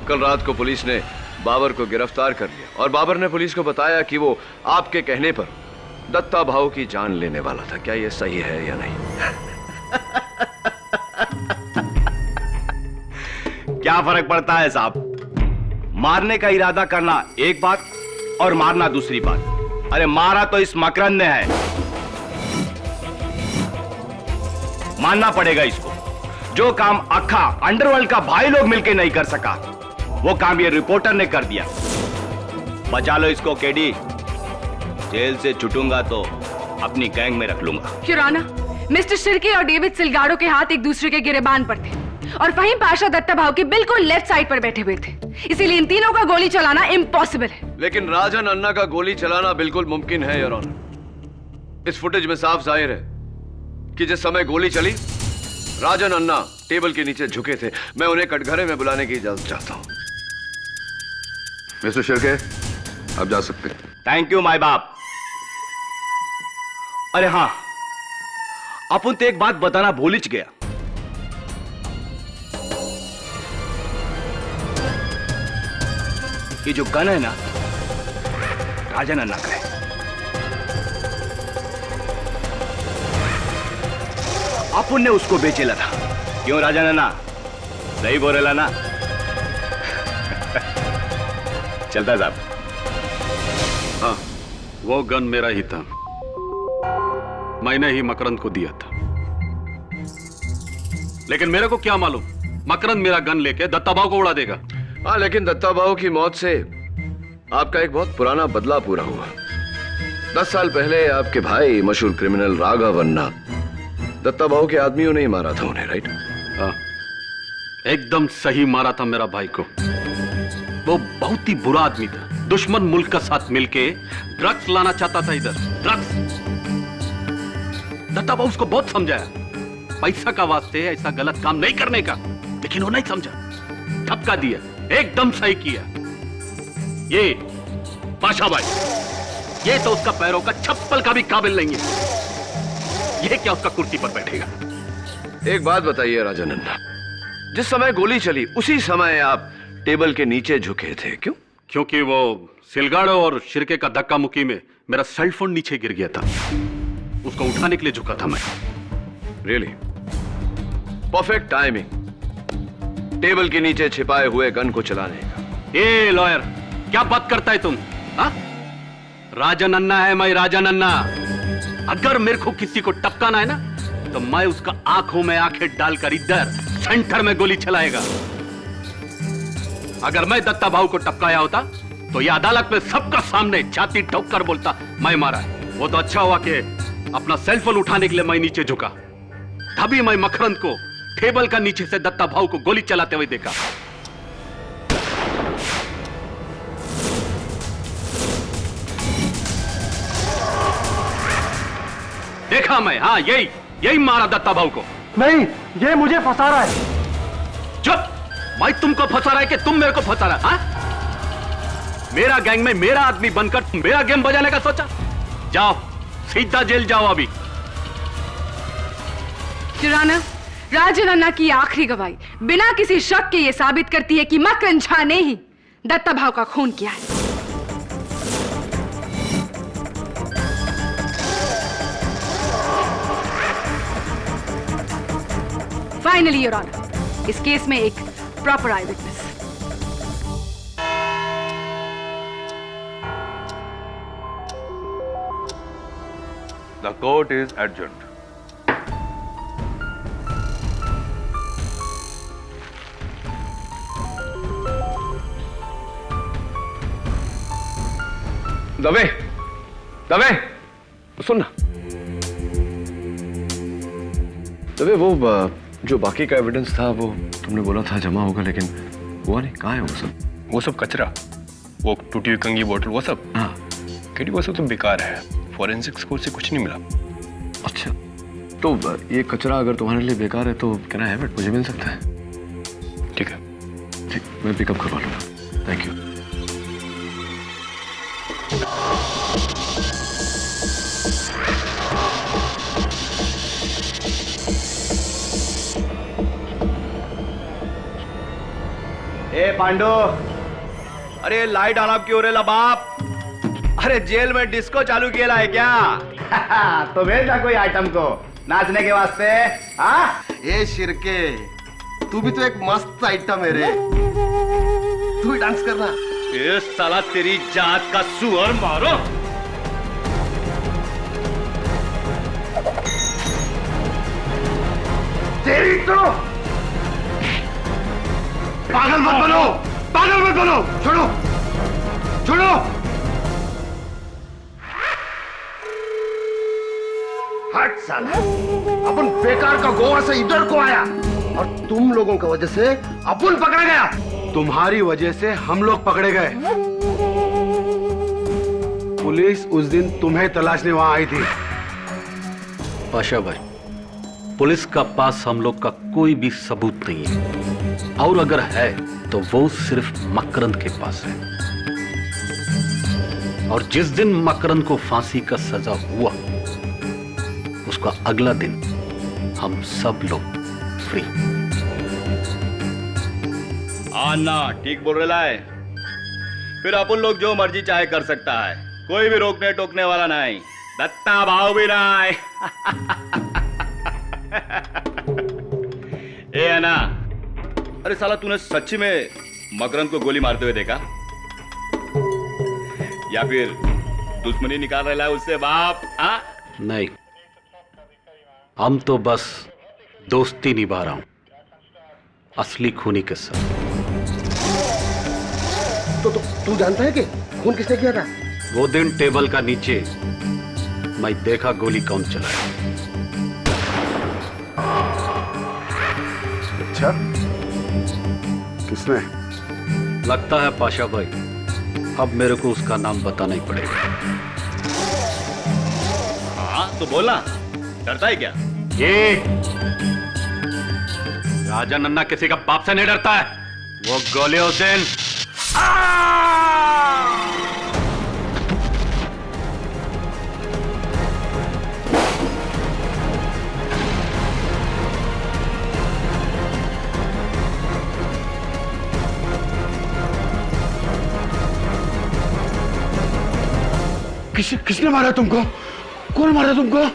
कल रात को पुलिस ने बाबर को गिरफ्तार कर लिया और बाबर ने पुलिस को बताया कि वो आपके कहने पर दत्ता भाऊ की जान लेने वाला था। क्या ये सही है या नहीं? क्या फर्क पड़ता है साहब? मारने का इरादा करना एक बात और मारना दूसरी बात। अरे मारा तो इस मकरंद ने है, मानना पड़ेगा इसको। जो काम अखा अंडरवर्ल्ड का भाई लोग मिलके नहीं कर सका, वो काम ये रिपोर्टर ने कर दिया। बचा लो इसको केडी, जेल से छूटूंगा तो अपनी गैंग में रख लूंगा। योर ऑनर, मिस्टर शिर्के और डेविड सिलगाड़ो के हाथ एक दूसरे के गिरेबान पर थे और फहीम पाशा दत्ता भाऊ के बिल्कुल लेफ्ट साइड पर बैठे हुए थे, इसीलिए इन तीनों का गोली चलाना इम्पॉसिबल है। लेकिन राजन अन्ना का गोली चलाना बिल्कुल मुमकिन है योर ऑनर। इस फुटेज में साफ जाहिर है कि जिस समय गोली चली राजन अन्ना टेबल के नीचे झुके थे। मैं उन्हें कटघरे में बुलाने की इजाजत चाहता हूं। मिस्टर शिर्के, आप जा सकते हैं। थैंक यू माय बाप। अरे हाँ, अपन तो एक बात बताना भूल ही गया। ये जो गन है ना, राजन अन्ना का है। अपन ने उसको बेचेला था। क्यों राजन अन्ना? सही बोलेला ना? चलता साहब। हाँ, वो गन मेरा ही था, मैंने ही मकरंद को दिया था। लेकिन मेरे को क्या मालूम मकरंद मेरा गन लेके दत्ता भाऊ को उड़ा देगा। हाँ, लेकिन दत्ता भाऊ की मौत से आपका एक बहुत पुराना बदला पूरा हुआ। 10 साल पहले आपके भाई मशहूर क्रिमिनल राघव अन्ना दत्ता भाऊ के आदमियों ने ही मारा था उन्हें, राइट? हाँ, एकदम सही मारा था मेरा भाई को। वो बहुत ही बुरा आदमी था, दुश्मन मुल्क का साथ मिलके ड्रग्स लाना चाहता था इधर, ड्रग्स। दत्ता भाऊ उसको बहुत समझाया, पैसा का वास्ते ऐसा गलत काम नहीं करने का, लेकिन वो नहीं समझा, धक्का दिया, एकदम सही किया। ये पाशा भाई, ये तो उसका पैरों का चप्पल का भी काबिल नहीं है, ये क्या उसका कुर्सी पर बैठेगा। एक बात बताइए राजन अन्ना, जिस समय गोली चली उसी समय आप टेबल के नीचे झुके थे, क्यों? क्योंकि वो सिलगाड़ो और शिरके का धक्का मुक्की में मेरा सेलफोन नीचे गिर गया था, उसको उठाने के लिए झुका था मैं। रियली? परफेक्ट टाइमिंग टेबल के नीचे छिपाए हुए गन को चलाने का। ए लॉयर, क्या बात करता है तुम? हा? राजन अन्ना है मैं, राजन अन्ना। अगर मेरे को किसी को टपकाना है ना, तो मैं उसका आंखों में आंखें डालकर इधर सेंटर में गोली चलाएगा। अगर मैं दत्ता भाऊ को टपकाया होता तो ये अदालत में सबका सामने छाती ठोक कर बोलता मैं मारा है। वो तो अच्छा हुआ कि अपना सेलफोन उठाने के लिए मैं नीचे झुका, तभी मैं मकरंद को टेबल का नीचे से दत्ता भाऊ को गोली चलाते हुए देखा। देखा मैं, हाँ यही मारा दत्ता भाऊ को। नहीं, ये मुझे फंसा रहा है। चुप! मैं तुमको फंसा रहा है कि तुम मेरे को फंसा रहा है? हाँ? मेरा गैंग में मेरा आदमी बनकर तुम मेरा गेम बजाने का सोचा? जाओ, सीधा जेल जाओ अभी। युराना, राजन अन्ना की आखिरी गवाही बिना किसी शक के ये साबित करती है कि मकरंद झा ने ही दत्ता भाऊ का खून किया है। फाइनली योर ऑनर, इस केस में एक proper eyewitness. The court is adjourned. Dave, Dave, सुन ना। दवे, वो जो बाकी का एविडेंस था वो तुमने बोला था जमा होगा, लेकिन हुआ नहीं। कहाँ है वो सब? वो सब कचरा, वो टूटी हुई कंगी बोतल, वो सब। हाँ, केडी वो सब तो बेकार है, फॉरेंसिक स्कोर से कुछ नहीं मिला। अच्छा, तो ये कचरा अगर तुम्हारे लिए बेकार है तो कैन आई हैव इट? मुझे मिल सकता है? ठीक है, ठीक, मैं पिकअप करवा लूंगा। Thank you. पांडू, अरे लाइट ऑन ऑफ क्यों रे ला बाप? अरे जेल में डिस्को चालू किया है क्या? तो भेज ना कोई आइटम को नाचने के वास्ते। हाँ ए शिरके, तू भी तो एक मस्त आइटम है रे, तू ही डांस करना। ये साला तेरी जात का सुअर मारो। तेरी तो पागल मत बनो, पागल मत बनो, छोड़ो छोड़ो। हट साला, अपन बेकार का गोवा से इधर को आया और तुम लोगों की वजह से अपन पकड़ा गया। तुम्हारी वजह से हम लोग पकड़े गए। पुलिस उस दिन तुम्हें तलाशने वहां आई थी। पाशा भाई, पुलिस का पास हम लोग का कोई भी सबूत नहीं है, और अगर है तो वो सिर्फ मकरंद के पास है। और जिस दिन मकरंद को फांसी का सजा हुआ, उसका अगला दिन हम सब लोग फ्री। आना ठीक बोल रहा है। फिर अपन लोग जो मर्जी चाहे कर सकता है, कोई भी रोकने टोकने वाला नहीं, दत्ता भाव भी नहीं। ए है ना, अरे साला तूने सच्ची में मकरंद को गोली मारते हुए देखा या फिर दुश्मनी निकाल रहा है उससे बाप? हाँ नहीं, हम तो बस दोस्ती निभा रहा हूं, असली खूनी के साथ। तो तू जानता है कि खून किसने किया था? वो दिन टेबल का नीचे मैं देखा गोली कौन चलाया। अच्छा, किसने? लगता है पाशा भाई, अब मेरे को उसका नाम बताना ही पड़ेगा। हाँ तो बोला, डरता है क्या? ये राजा नन्ना किसी का बाप से नहीं डरता है। वो गोली उस दिन किसने मारा तुमको? कौन मारा तुमको?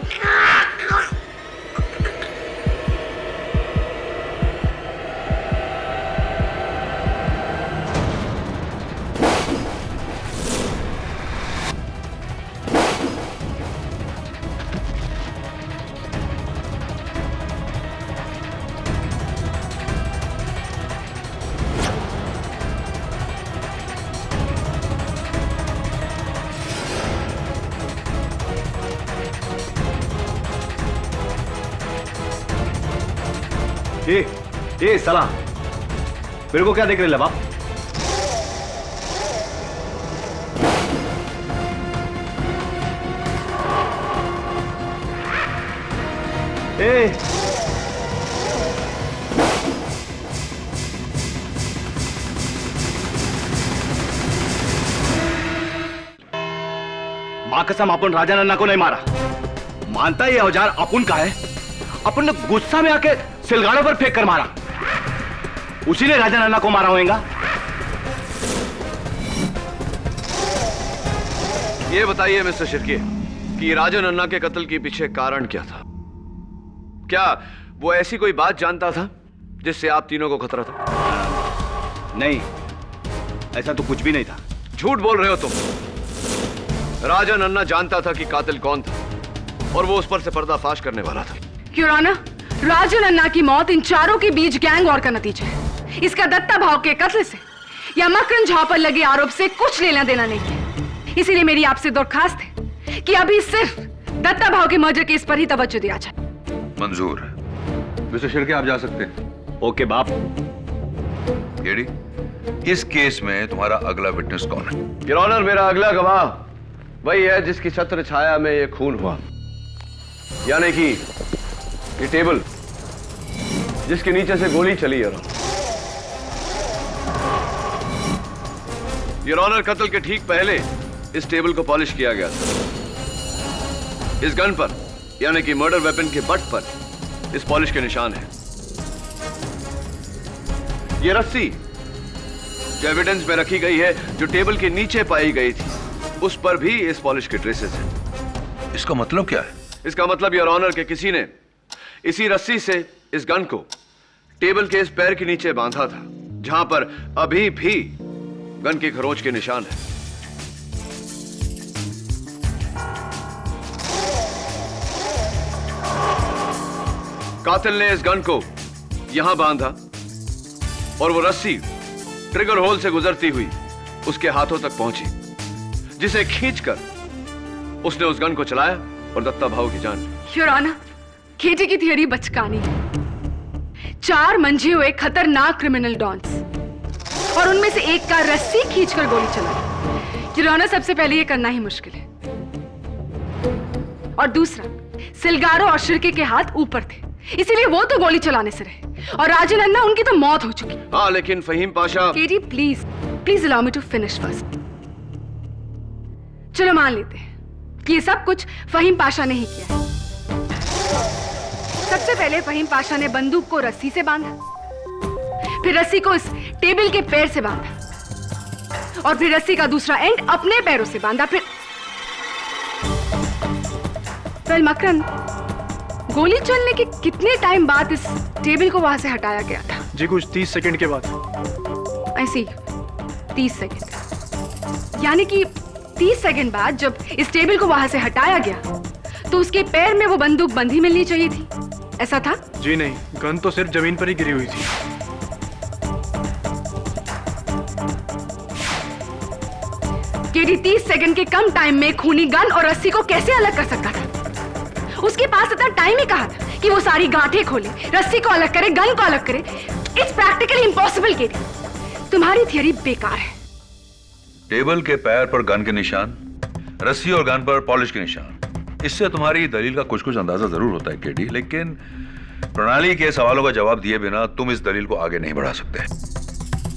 ये साला मेरे को क्या देख रहे बाप? मां कसम अपन राजा नन्ना को नहीं मारा। मानता ये औजार अपन का है। अपन ने गुस्सा में आके सिलगाड़ों पर फेंक कर मारा, उसी ने राजा नन्ना को मारा होगा। ये बताइए मिस्टर शिर्के कि राजा नन्ना के कत्ल के पीछे कारण क्या था? क्या वो ऐसी कोई बात जानता था जिससे आप तीनों को खतरा था? नहीं, ऐसा तो कुछ भी नहीं था। झूठ बोल रहे हो तुम। राजा नन्ना जानता था कि कातिल कौन था और वो उस पर से पर्दाफाश करने वाला था। योर ऑनर, राजा नन्ना की मौत इन चारों के बीच गैंग वॉर का नतीजा है। इसका दत्ता भाव के कत्ल से या मकरंद झा पर लगे आरोप से कुछ लेना देना नहीं है। इसीलिए मेरी आपसे दरखास्त है कि अभी सिर्फ दत्ता भाव के मर्डर केस पर ही तवज्जो दिया जाए। मंजूर। मिस्टर शिर्के, आप जा सकते हैं। ओके बाप। केडी, इस केस में तुम्हारा अगला विटनेस कौन है? योर ऑनर, मेरा अगला गवाह वही है जिसकी छत्र छाया में ये खून हुआ, यानी कि ये टेबल जिसके नीचे से गोली चली। योर ऑनर, कत्ल के ठीक पहले इस टेबल को पॉलिश किया गया था। इस गन पर यानी कि मर्डर वेपन के बट पर इस पॉलिश के निशान हैं। ये रस्सी जो एविडेंस में रखी गई है, जो टेबल के नीचे पाई गई थी, उस पर भी इस पॉलिश के ट्रेसेस हैं। इसका मतलब क्या है? इसका मतलब योर ऑनर के किसी ने इसी रस्सी से इस गन को टेबल के इस पैर के नीचे बांधा था, जहां पर अभी भी गन के खरोंच के निशान है। कातिल ने इस गन को यहां बांधा और वो रस्सी ट्रिगर होल से गुजरती हुई उसके हाथों तक पहुंची, जिसे खींचकर उसने उस गन को चलाया और दत्ता भाऊ की जान ली। योर ऑनर, केटी की थियरी बचकानी है। 4 मंझे हुए खतरनाक क्रिमिनल डॉन्स और उनमें से एक का रस्सी खींचकर गोली चलाई। योर ऑनर, सबसे पहले यह करना ही मुश्किल है, और दूसरा, सिलगारो और शिर्के के हाथ ऊपर थे, इसीलिए वो तो गोली चलाने से रहे, और राजन अन्ना, उनकी तो मौत हो चुकी। हाँ, लेकिन Faheem Pasha. KT please please allow me to finish first. चलो मान लेते हैं कि ये सब कुछ फहीम पाशा ने ही किया है। सबसे पहले फहीम पाशा ने बंदूक को रस्सी से बांधा, फिर रस्सी को इस टेबल के पैर से बांधा, और फिर रस्सी का दूसरा एंड अपने पैरों से बांधा। फिर मकरन, गोली चलने के कितने टाइम बाद इस टेबल को वहां से हटाया गया था? जी कुछ 30 सेकंड के बाद। ऐसी 30 सेकंड, यानी कि 30 सेकंड बाद जब इस टेबल को वहां से हटाया गया तो उसके पैर में वो बंदूक बंधी मिलनी चाहिए थी, ऐसा था? जी नहीं, गन तो सिर्फ जमीन पर ही गिरी हुई थी। केडी 30 सेकंड के कम टाइम में खूनी गन और रस्सी को कैसे अलग कर सकता था? उसके पास इतना टाइम ही कहा था कि वो सारी गांठें खोले, रस्सी को अलग करे, गन को अलग करे। It's practically impossible. केडी, तुम्हारी थियरी बेकार है। टेबल के पैर पर गन के निशान, रस्सी और गन पर पॉलिश के निशान, इससे तुम्हारी दलील का कुछ कुछ अंदाजा जरूर होता है केडी, लेकिन प्रणाली के सवालों का जवाब दिए बिना तुम इस दलील को आगे नहीं बढ़ा सकते।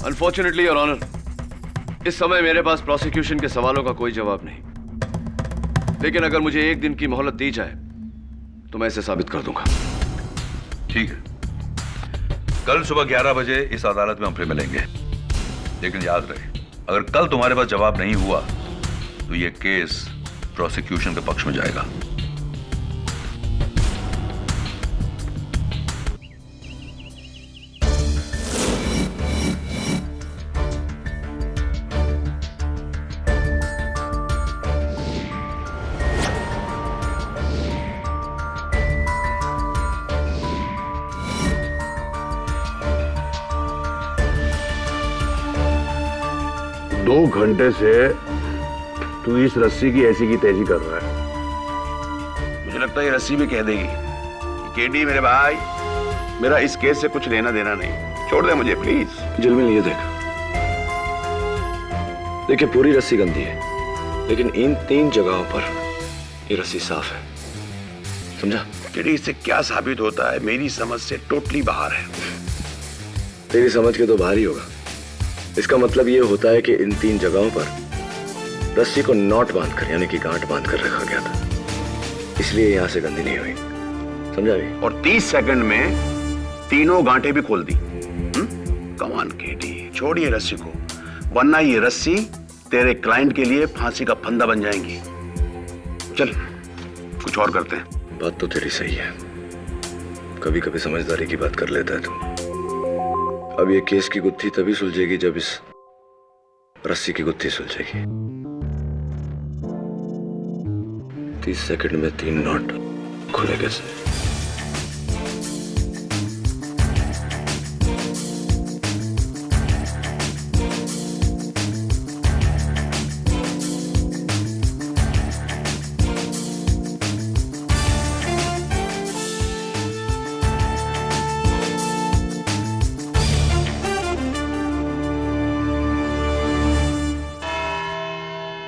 अनफॉर्चुनेटली योर ऑनर, इस समय मेरे पास प्रोसिक्यूशन के सवालों का कोई जवाब नहीं, लेकिन अगर मुझे 1 दिन की मोहलत दी जाए तो मैं इसे साबित कर दूंगा। ठीक है, कल सुबह 11 बजे इस अदालत में हम फिर मिलेंगे, लेकिन याद रहे, अगर कल तुम्हारे पास जवाब नहीं हुआ तो यह केस प्रोसिक्यूशन के पक्ष में जाएगा। दो घंटे से तू इस रस्सी की ऐसी की तैसी कर रहा है। मुझे लगता है ये रस्सी भी कह देगी कि केडी मेरे भाई, मेरा इस केस से कुछ लेना देना नहीं, छोड़ दे मुझे प्लीज। जुल्मिल, ये देखिए पूरी रस्सी गंदी है, लेकिन इन 3 जगहों पर ये रस्सी साफ है, समझा? केडी, इससे क्या साबित होता है? मेरी समझ से टोटली बाहर है। तेरी समझ के तो बाहर ही होगा। इसका मतलब ये होता है कि इन 3 जगहों पर रस्सी को नॉट बांधकर, यानी कि गांठ बांधकर रखा गया था, इसलिए यहां से गंदी नहीं हुई, समझा भी? और 30 सेकंड में तीनों गांठें भी खोल दी। कमान केडी, छोड़िए रस्सी को, वरना ये रस्सी तेरे क्लाइंट के लिए फांसी का फंदा बन जाएंगी। चल कुछ और करते हैं। बात तो तेरी सही है, कभी कभी समझदारी की बात कर लेता है तू। अब ये केस की गुत्थी तभी सुलझेगी जब इस रस्सी की गुत्थी सुलझेगी। 30 सेकंड में 3 नॉट खुले कैसे?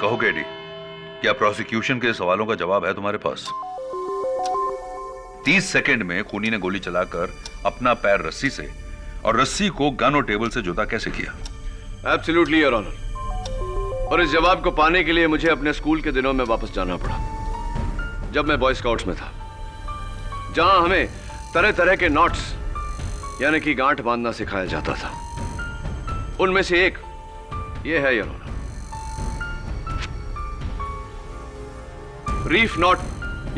कहो केडी, क्या प्रोसिक्यूशन के सवालों का जवाब है तुम्हारे पास? 30 सेकंड में खूनी ने गोली चलाकर अपना पैर रस्सी से और रस्सी को गन और टेबल से जुदा कैसे किया? एब्सोल्युटली योर ऑनर, और इस जवाब को पाने के लिए मुझे अपने स्कूल के दिनों में वापस जाना पड़ा, जब मैं बॉय स्काउट्स में था, जहां हमें तरह तरह के नॉट्स यानी कि गांठ बांधना सिखाया जाता था। उनमें से एक ये है योर ऑनर, रीफ नॉट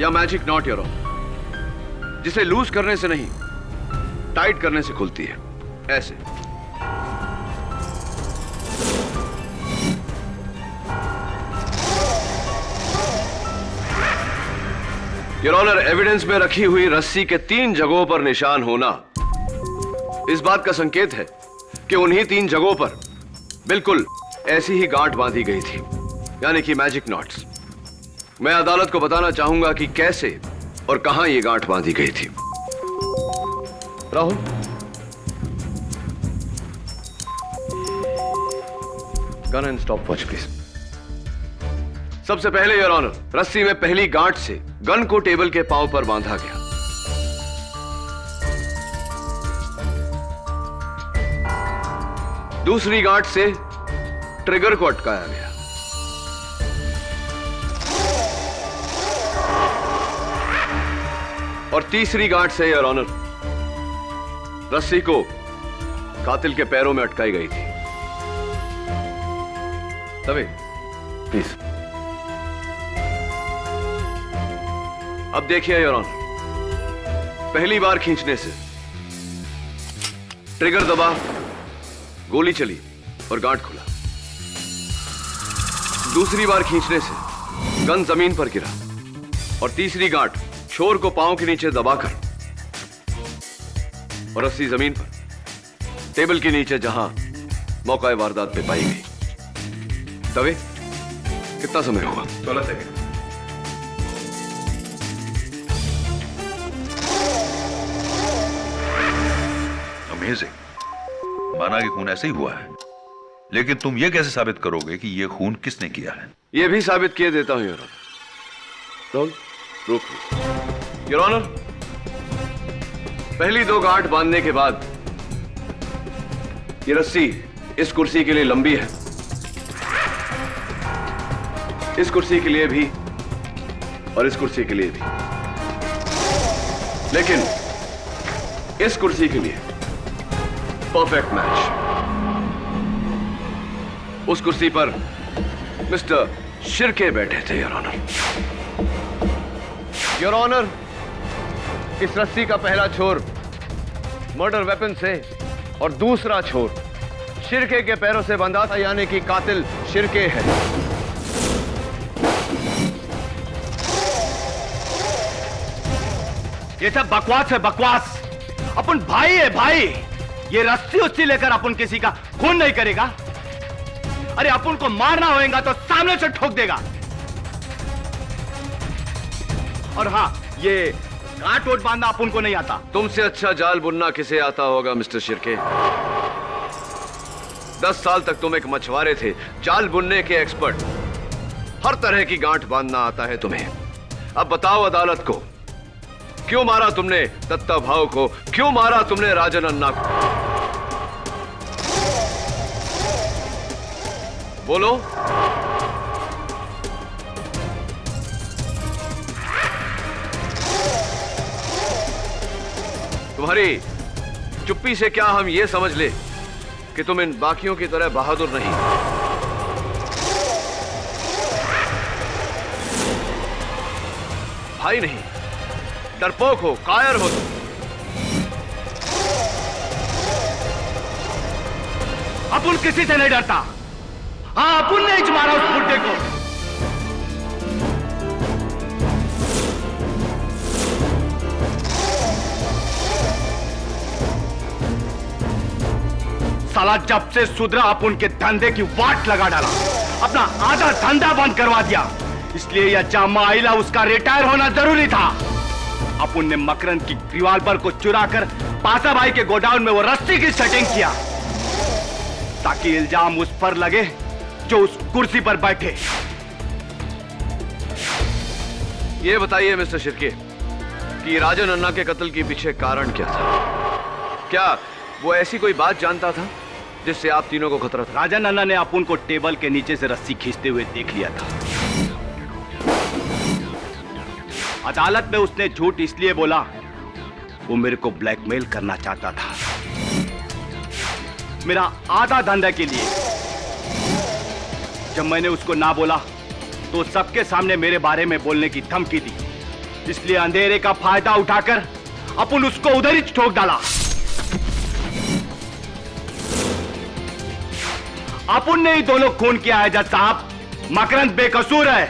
या मैजिक नॉट योर ऑनर, जिसे लूज करने से नहीं टाइट करने से खुलती है, ऐसे। योर ऑनर, एविडेंस में रखी हुई रस्सी के 3 जगहों पर निशान होना इस बात का संकेत है कि उन्हीं 3 जगहों पर बिल्कुल ऐसी ही गांठ बांधी गई थी, यानी कि मैजिक नॉट्स। मैं अदालत को बताना चाहूंगा कि कैसे और कहां ये गांठ बांधी गई थी। Rahul, gun and stop watch please. सबसे पहले योर ऑनर, रस्सी में पहली गांठ से गन को टेबल के पांव पर बांधा गया। दूसरी गांठ से ट्रिगर को अटकाया गया। और तीसरी गांठ से योर ऑनर, रस्सी को कातिल के पैरों में अटकाई गई थी। तभी प्लीज। अब देखिए योर ऑनर, पहली बार खींचने से ट्रिगर दबा, गोली चली और गांठ खुला। दूसरी बार खींचने से गन जमीन पर गिरा और तीसरी गांठ छोर को पांव के नीचे दबाकर और रस्सी जमीन पर टेबल के नीचे जहां मौका वारदात पे पाई गई। तवे कितना समय होगा? 16 सेकंड। अमेजिंग। माना कि खून ऐसे ही हुआ है, लेकिन तुम ये कैसे साबित करोगे कि ये खून किसने किया है? ये भी साबित किए देता हूं योर ऑनर। रुक योर ऑनर, पहली 2 गांठ बांधने के बाद ये रस्सी इस कुर्सी के लिए लंबी है, इस कुर्सी के लिए भी और इस कुर्सी के लिए भी, लेकिन इस कुर्सी के लिए परफेक्ट मैच। उस कुर्सी पर मिस्टर शिर्के बैठे थे योर ऑनर। योर ऑनर, इस रस्सी का पहला छोर मर्डर वेपन से और दूसरा छोर शिर्के के पैरों से बंधा था, यानी कि कातिल शिर्के है। ये सब बकवास है, बकवास। अपन भाई है, भाई। ये रस्सी उस्सी लेकर अपन किसी का खून नहीं करेगा। अरे अपन को मारना होगा तो सामने से ठोक देगा। और हाँ, ये गांठ वोट बांधना अपन को नहीं आता। तुमसे अच्छा जाल बुनना किसे आता होगा मिस्टर शिर्के? 10 साल तक तुम एक मछुआरे थे, जाल बुनने के एक्सपर्ट। हर तरह की गांठ बांधना आता है तुम्हें। अब बताओ अदालत को, क्यों मारा तुमने दत्ता भाव को? क्यों मारा तुमने राजन अन्ना को? बोलो। तुम्हारी चुप्पी से क्या हम ये समझ ले कि तुम इन बाकियों की तरह बहादुर नहीं? भाई नहीं, डरपोक हो, कायर हो तुम। अपन किसी से नहीं डरता। हाँ, अपन ने ही मारा उस बुड्ढे को। साला जब से सुधरा अपन के धंधे की वाट लगा डाला, अपना आधा धंधा बंद करवा दिया। इसलिए यह जामा आइला उसका रिटायर होना जरूरी था। अपन ने मकरन की रिवॉल्वर को चुरा कर पासा भाई के गोडाउन में वो रस्सी की सेटिंग किया, ताकि इल्जाम उस पर लगे जो उस कुर्सी पर बैठे। ये बताइए मिस्टर शिर्के कि राजन अन्ना के कत्ल के पीछे कारण क्या था? क्या वो ऐसी कोई बात जानता था जिससे आप तीनों को खतरा था? राजन अन्ना ने अपन को टेबल के नीचे से रस्सी खींचते हुए देख लिया था। अदालत में उसने झूठ इसलिए बोला, वो मेरे को ब्लैकमेल करना चाहता था। मेरा आधा धंधा के लिए जब मैंने उसको ना बोला तो सबके सामने मेरे बारे में बोलने की धमकी दी, इसलिए अंधेरे का फायदा उठाकर अपन उसको उधर ही ठोक डाला। अपन ने ही दोनों खून किया है जज साहब, मकरंद बेकसूर है।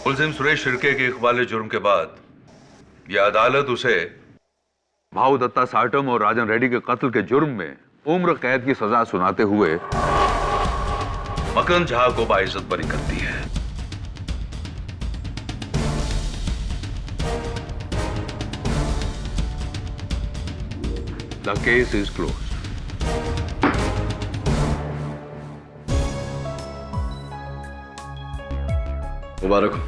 मुलजिम सुरेश शिर्के के इकबाल जुर्म के बाद यह अदालत उसे भाऊ दत्ता साटम और राजन रेड्डी के कत्ल के जुर्म में उम्र कैद की सजा सुनाते हुए मकरंद झा को बाइज्जत बरी करती है। The case is closed. मुबारक हो।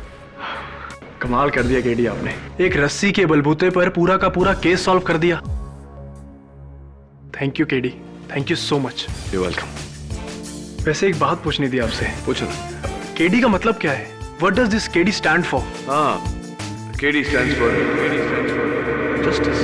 कमाल कर दिया केडी आपने, एक रस्सी के बलबूते पर पूरा का पूरा केस सॉल्व कर दिया। Thank you KD, thank you so much. You welcome. वैसे एक बात पूछनी थी आपसे। पूछो। केडी का मतलब क्या है? What does this KD stand for? हाँ, केडी स्टैंड्स फॉर जस्टिस।